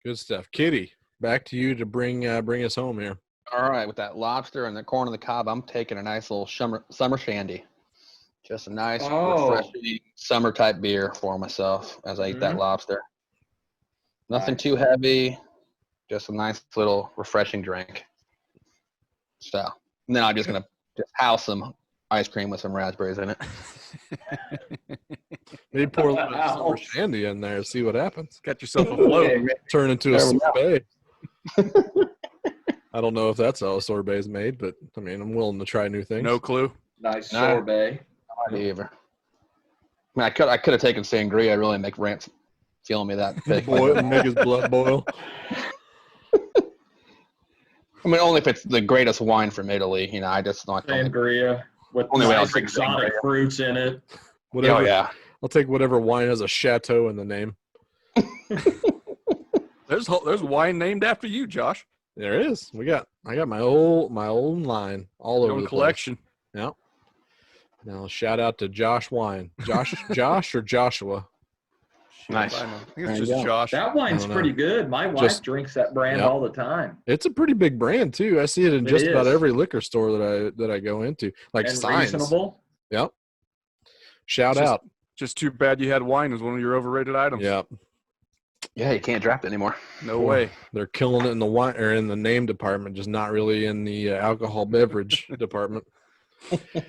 Good stuff. Kitty, back to you to bring us home here. All right, with that lobster and the corn on the cob, I'm taking a nice little summer shandy. Just a nice, refreshing summer type beer for myself as I eat that lobster. Nothing too heavy, just a nice little refreshing drink. So, and then I'm just gonna just house some ice cream with some raspberries in it. Maybe pour a little summer shandy in there, see what happens. Got yourself a float. Turn into a There we go. sorbet. I don't know if that's how a sorbet is made, but I mean, I'm willing to try new things. No clue. Nice Nah. sorbet. Not either. I mean, I could have taken sangria. Really make Rance feeling me that big. Boil, make his blood boil. I mean, only if it's the greatest wine from Italy. You know, I just don't. Sangria with Only way I'll nice drink exotic sangria. fruits in it. Whatever. Oh yeah. I'll take whatever wine has a chateau in the name. There's wine named after you, Josh. There is. I got my own line all Your over own the collection. place. Yeah. Now shout out to Josh Wine. Josh or Joshua? Nice. I know. I think There it's you just go. Josh. That wine's I don't know. pretty good. My wife Just- drinks that brand Yep. all the time. It's a pretty big brand too. I see it in It just about is. every liquor store that I go into. Like And signs. reasonable. Yep. Shout Just- out. Just too bad you had wine as one of your overrated items. Yep. Yeah, you can't draft it anymore. No way. They're killing it in the wine or in the name department, just not really in the alcohol beverage department.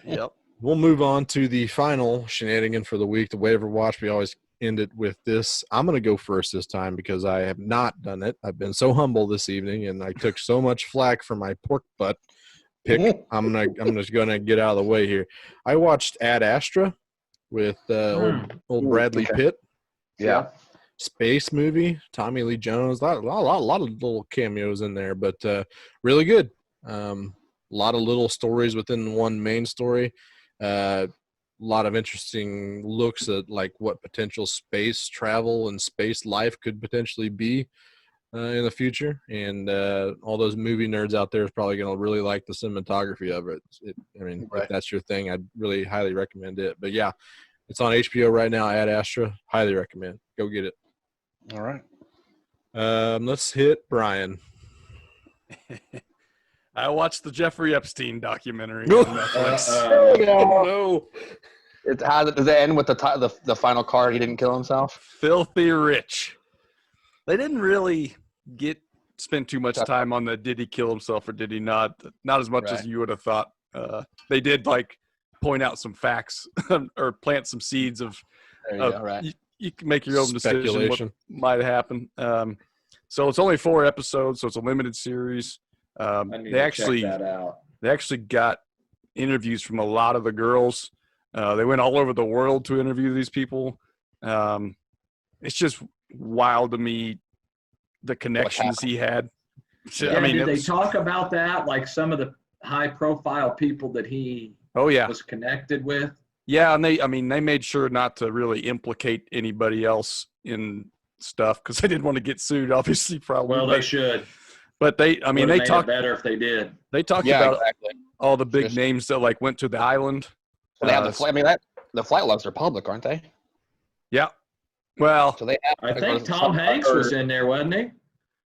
Yep. We'll move on to the final shenanigan for the week, the waiver watch. We always end it with this. I'm going to go first this time because I have not done it. I've been so humble this evening, and I took so much flack for my pork butt pick. I'm just going to get out of the way here. I watched Ad Astra with old Bradley okay. Pitt. Yeah. Space movie, Tommy Lee Jones, a lot of little cameos in there, but really good. A lot of little stories within one main story. A lot of interesting looks at like what potential space travel and space life could potentially be in the future. And all those movie nerds out there is probably going to really like the cinematography of it. Right. If that's your thing, I'd really highly recommend it. But yeah, it's on HBO right now. Ad Astra, highly recommend. Go get it. All right. Let's hit Brian. I watched the Jeffrey Epstein documentary No. on Netflix. No. Does it end with the final card? He didn't kill himself. Filthy rich. They didn't really spend too much time on the did he kill himself or did he not? Not as much as Right. you would have thought. They did like point out some facts or plant some seeds of There you go. Right. you can make your own decision what Speculation. might happen. So it's only 4 episodes, so it's a limited series. I need They to actually check that out. they actually got interviews from a lot of the girls They went all over the world to interview these people. It's just wild to me, the connections he had. So, Yeah, I mean, did they talk about that? Like some of the high-profile people that he was connected with? Yeah, and they made sure not to really implicate anybody else in stuff because they didn't want to get sued, obviously, probably. Well, they should. But they talked better if they did. They talked about all the big names that like went to the island. So they have the flight. The flight logs are public, aren't they? Yeah. Well, so they have. I think Tom Hanks was in there, wasn't he?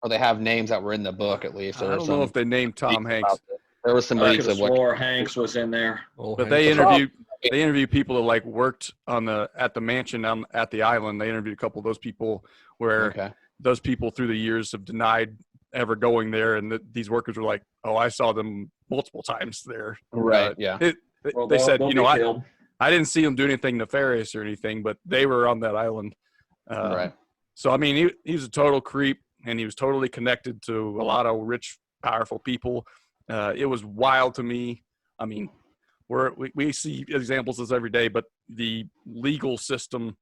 Or they have names that were in the book at least. I don't know if they named Tom Hanks. There was some leaks of what Hanks was in there. But they interviewed people that like worked at the mansion at the island. They interviewed a couple of those people where those people through the years have denied ever going there, and these workers were like, "Oh, I saw them multiple times there." Right. They said, I didn't see them do anything nefarious or anything, but they were on that island. Right. So I mean, he was a total creep, and he was totally connected to a lot of rich, powerful people. It was wild to me. I mean, we see examples of this every day, but the legal system,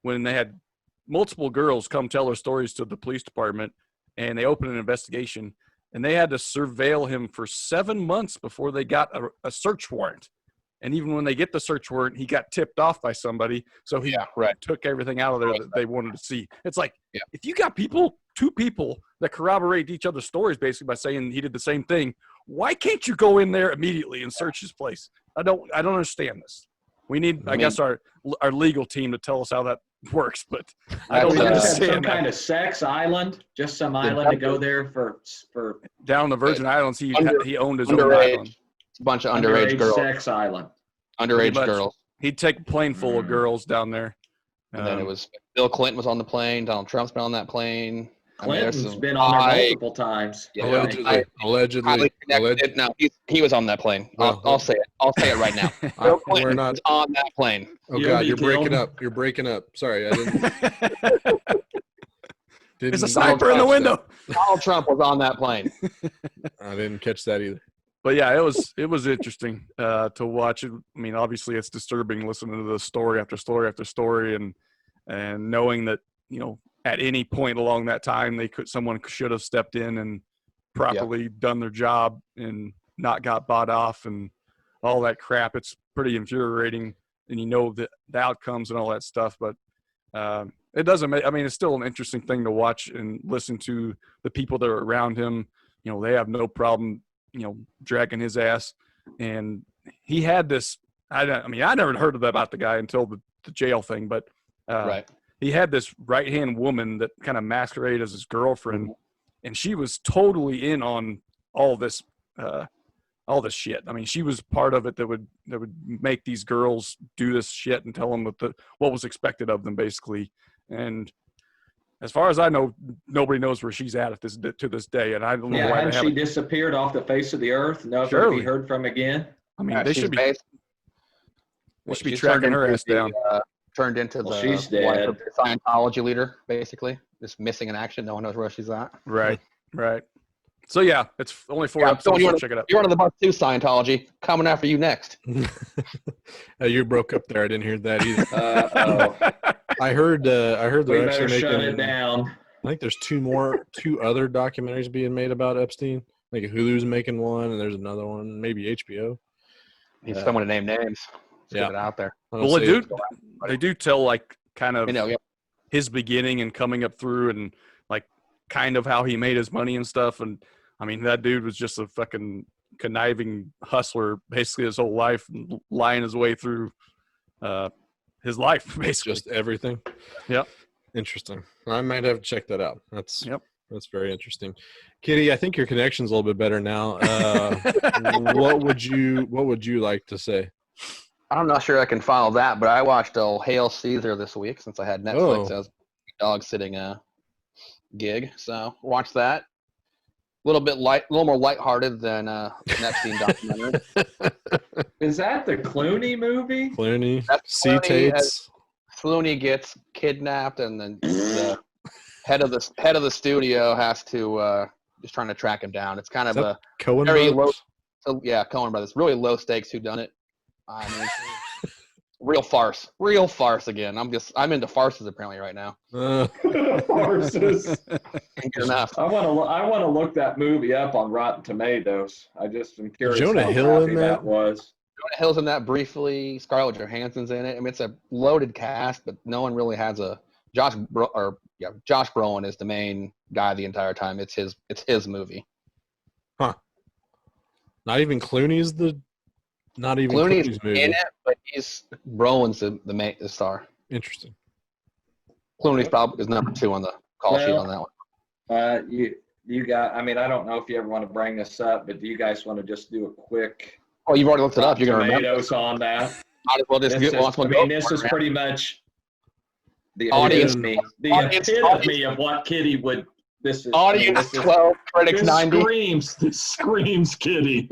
when they had multiple girls come tell their stories to the police department, and they opened an investigation, and they had to surveil him for 7 months before they got a search warrant. And even when they get the search warrant, he got tipped off by somebody, so he took everything out of there that they wanted to see. It's like, if you got two people that corroborate each other's stories basically by saying he did the same thing, why can't you go in there immediately and search his place? I don't understand this. We need, I guess, our legal team to tell us how that works, but I don't understand some kind of sex island, just some island to go there for down the Virgin Islands. He owned his own island. A bunch of underage girls. Sex island. Underage girls. He'd take a plane full of girls down there. And then it was Bill Clinton was on the plane. Donald Trump's been on that plane. Clinton's been on there multiple times. Allegedly. No, he was on that plane. I'll say it. I'll say it right now. Bill Clinton was on that plane. Oh God, you're breaking up. You're breaking up. Sorry, I didn't. There's a sniper in the window. Donald Trump was on that plane. I didn't catch that either. But yeah, it was interesting to watch it. I mean, obviously it's disturbing listening to the story after story after story, and knowing that, you know, at any point along that time someone should have stepped in and properly done their job and not got bought off and all that crap. It's pretty infuriating, and you know the outcomes and all that stuff. But it doesn't make. I mean, it's still an interesting thing to watch and listen to the people that are around him. You know, they have no problem, you know, dragging his ass. And he had this, I never heard about the guy until the jail thing, but he had this right-hand woman that kind of masqueraded as his girlfriend, and she was totally in on all this shit. I mean, she was part of it that would make these girls do this shit and tell them what was expected of them, basically. And as far as I know, nobody knows where she's at to this day, and I don't know why. Hadn't she disappeared off the face of the earth? Never to be heard from again. I mean, they should be tracking her ass down. Turned into she's dead. Scientology leader, basically, just missing in action. No one knows where she's at. Right. So yeah, it's only 4 episodes. So check it out. You're one of the bus too, Scientology. Coming after you next. You broke up there. I didn't hear that either. I heard they're actually making. Shut it down. I think there's two other documentaries being made about Epstein. Like Hulu's making one, and there's another one, maybe HBO. He's someone to name names. Get it out there. Well, they do tell like kind of his beginning and coming up through, and like kind of how he made his money and stuff. And I mean, that dude was just a fucking conniving hustler basically his whole life, lying his way through his life, basically. Just everything. Yeah. Interesting. I might have to check that out. That's very interesting. Kitty, I think your connection's a little bit better now. What would you like to say? I'm not sure I can follow that, but I watched Hail Caesar this week since I had Netflix as dog sitting gig. So watch that. A little more lighthearted than an Epstein documentary. Is that the Clooney movie? Clooney. C-Tates. Clooney gets kidnapped, and then the head of the studio has to just trying to track him down. It's kind of a Coen very brothers? low. So yeah, Coen Brothers. Really low stakes whodunit. I mean, real farce again. I'm into farces apparently right now. Farces. Ain't good enough. I want to look that movie up on Rotten Tomatoes. I just am curious Jonah how Hill happy in that that? was. Jonah Hill's in that briefly. Scarlett Johansson's in it. I mean, it's a loaded cast, but no one really has a Josh Brolin is the main guy the entire time. It's his movie. Huh. Not even Clooney's Clooney's movie. in it, but Brolin's the star. Interesting. Clooney's probably is number 2 on the call sheet on that one. You got. I mean, I don't know if you ever want to bring this up, but do you guys want to just do a quick? Oh, you've already looked it up. You're gonna remember. Tomatoes on that. Might as well just This is pretty much the Audience- epitome of what Kitty would. This is Audience 12, critics 90. This screams Kitty.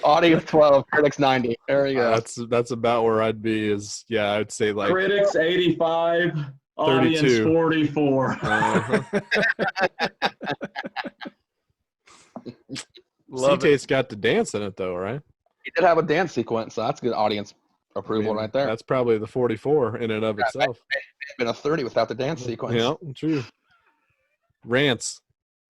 Audience 12, critics 90. There you go. That's about where I'd be. I'd say like Critics 85, 32. audience 44. C-Tate's got to dance in it though, right? He did have a dance sequence, so that's good audience approval right there. That's probably the 44 in and of itself. It's been a 30 without the dance sequence. Yeah, true. Rants,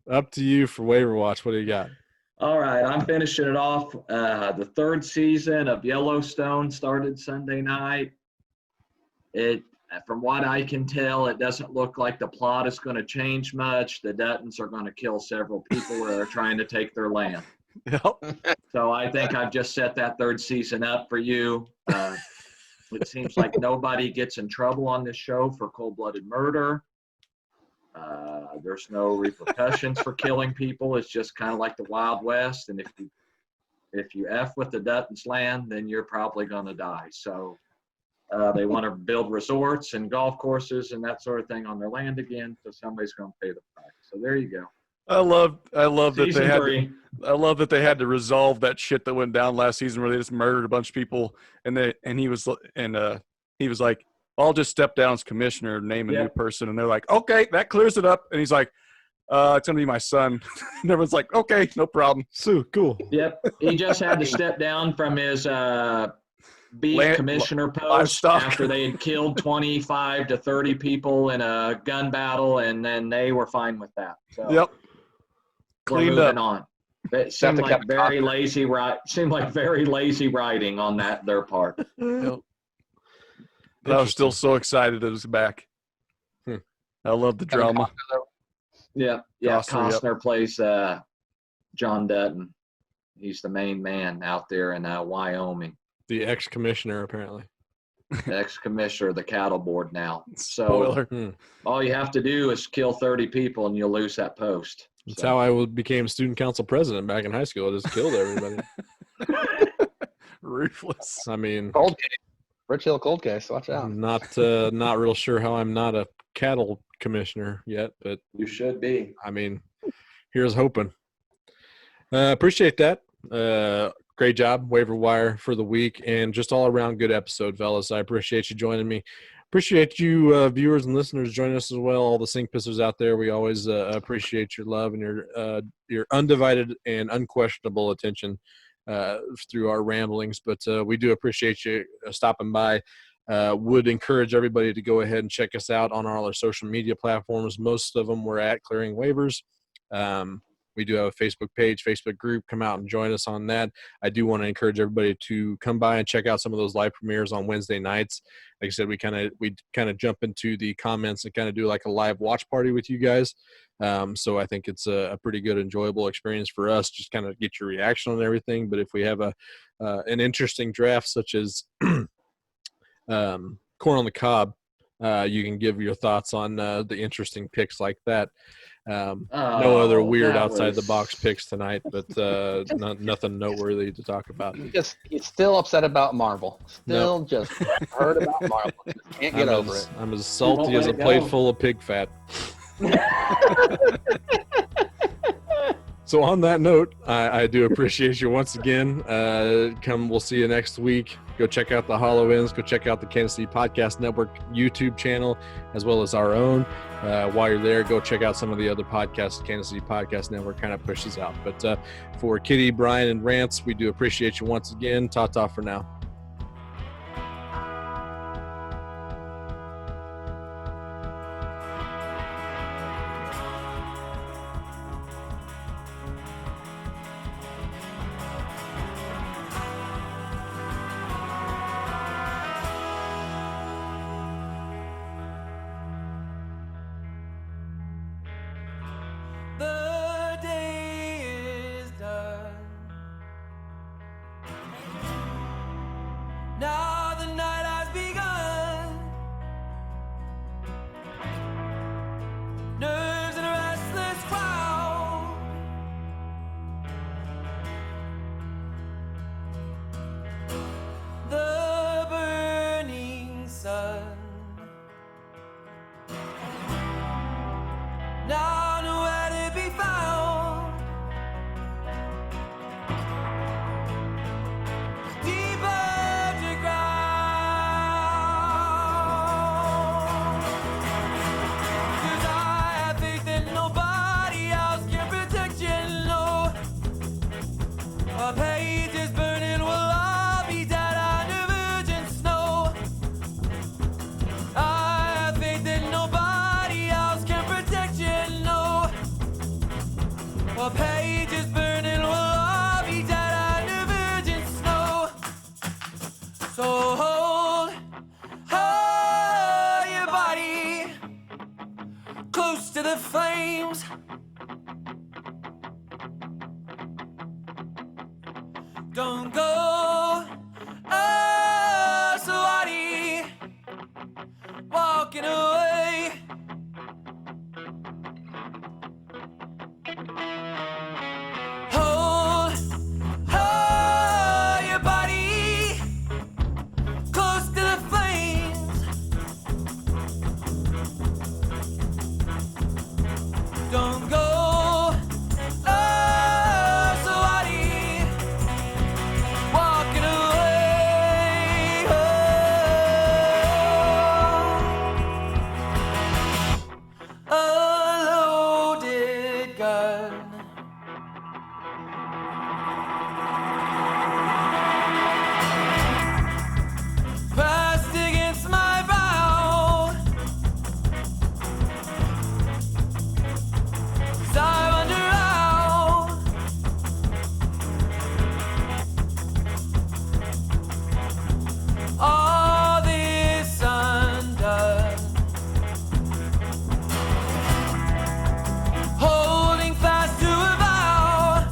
up to you for Waiver Watch. What do you got? All right, I'm finishing it off. The 3rd season of Yellowstone started Sunday night. From what I can tell, it doesn't look like the plot is going to change much. The Duttons are going to kill several people that are trying to take their land. Yep. So I think I've just set that 3rd season up for you. It seems like nobody gets in trouble on this show for cold-blooded murder. There's no repercussions for killing people. It's just kind of like the Wild West. And if you F with the Duttons land, then you're probably going to die. So they want to build resorts and golf courses and that sort of thing on their land again. So somebody's going to pay the price. So there you go. I love that Season they had. 3. I love that they had to resolve that shit that went down last season where they just murdered a bunch of people, and he was like, "I'll just step down as commissioner, name a new person," and they're like, "Okay, that clears it up," and he's like, "It's gonna be my son," and everyone's like, "Okay, no problem." So cool. Yep. He just had to step down from his beef commissioner post livestock. after they had killed 25 to 30 people in a gun battle, and then they were fine with that. So Yep. we're Cleaned moving up. on. It seemed like very lazy writing on their part. Yep. But I was still so excited it was back. I love the drama. Yeah. Costner plays John Dutton. He's the main man out there in Wyoming. The ex-commissioner, apparently. Ex-commissioner of the cattle board now. So Spoiler. all you have to do is kill 30 people and you'll lose that post. That's how I became student council president back in high school. I just killed everybody. Ruthless. I mean, Cold case. Rich Hill cold case. Watch out. I'm not real sure how I'm not a cattle commissioner yet, but You should be. I mean, here's hoping. Appreciate that. Great job, Waiver Wire, for the week, and just all around good episode, fellas. I appreciate you joining me. Appreciate you, viewers and listeners, joining us as well. All the Sink Pissers out there, we always appreciate your love and your undivided and unquestionable attention through our ramblings. But we do appreciate you stopping by. Would encourage everybody to go ahead and check us out on all our social media platforms. Most of them we're at Clearing Waivers. We do have a Facebook page, Facebook group. Come out and join us on that. I do want to encourage everybody to come by and check out some of those live premieres on Wednesday nights. Like I said, we kind of jump into the comments and kind of do like a live watch party with you guys. So I think it's a pretty good, enjoyable experience for us. Just kind of get your reaction on everything. But if we have an interesting draft such as corn on the cob, you can give your thoughts on the interesting picks like that. No other weird outside the box picks tonight, but nothing noteworthy to talk about. He's still upset about Marvel. Just heard about Marvel. Just can't get over it. I'm as salty as a plate full of pig fat. So on that note, I do appreciate you once again. We'll see you next week. Go check out the Hollow Ends. Go check out the Kansas City Podcast Network YouTube channel, as well as our own. While you're there, go check out some of the other podcasts Kansas City Podcast Network kind of pushes out. But for Kitty, Brian, and Rance, we do appreciate you once again. Ta-ta for now. close to the flames. Don't go, oh, somebody walking away. Hold, hold your body close to the flames. Don't go, oh, somebody walking away. Oh, a loaded gun. Pressed against my brow, 'cause I wonder how all this undone. Holding fast to a vow,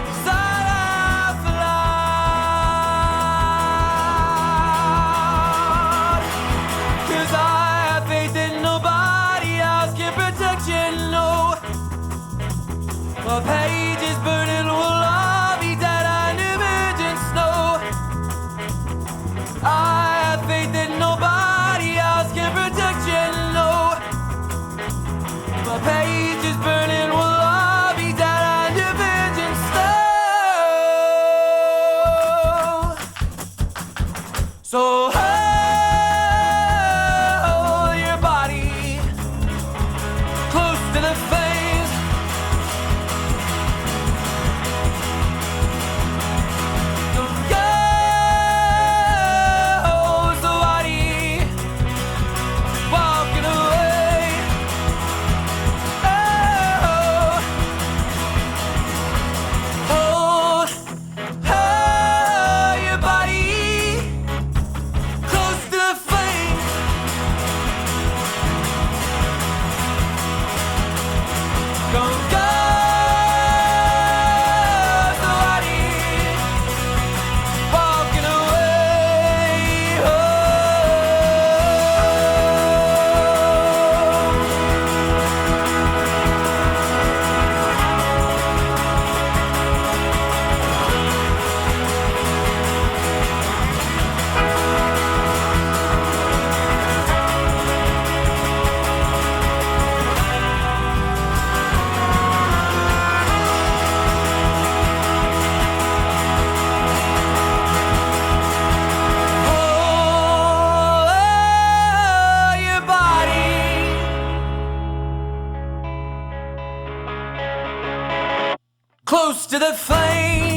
'cause I laugh aloud. 'Cause I have faith that nobody else can protect you, no. The pages burning will all be dead under virgin snow. I have faith that nobody else can protect you, no. The pages burning will all be dead under virgin snow. So hold your body close to the flames. Don't go, somebody walking away. Oh, hold your body close to the flames. Don't go, somebody walking away. Oh. Hold your body close to the flame.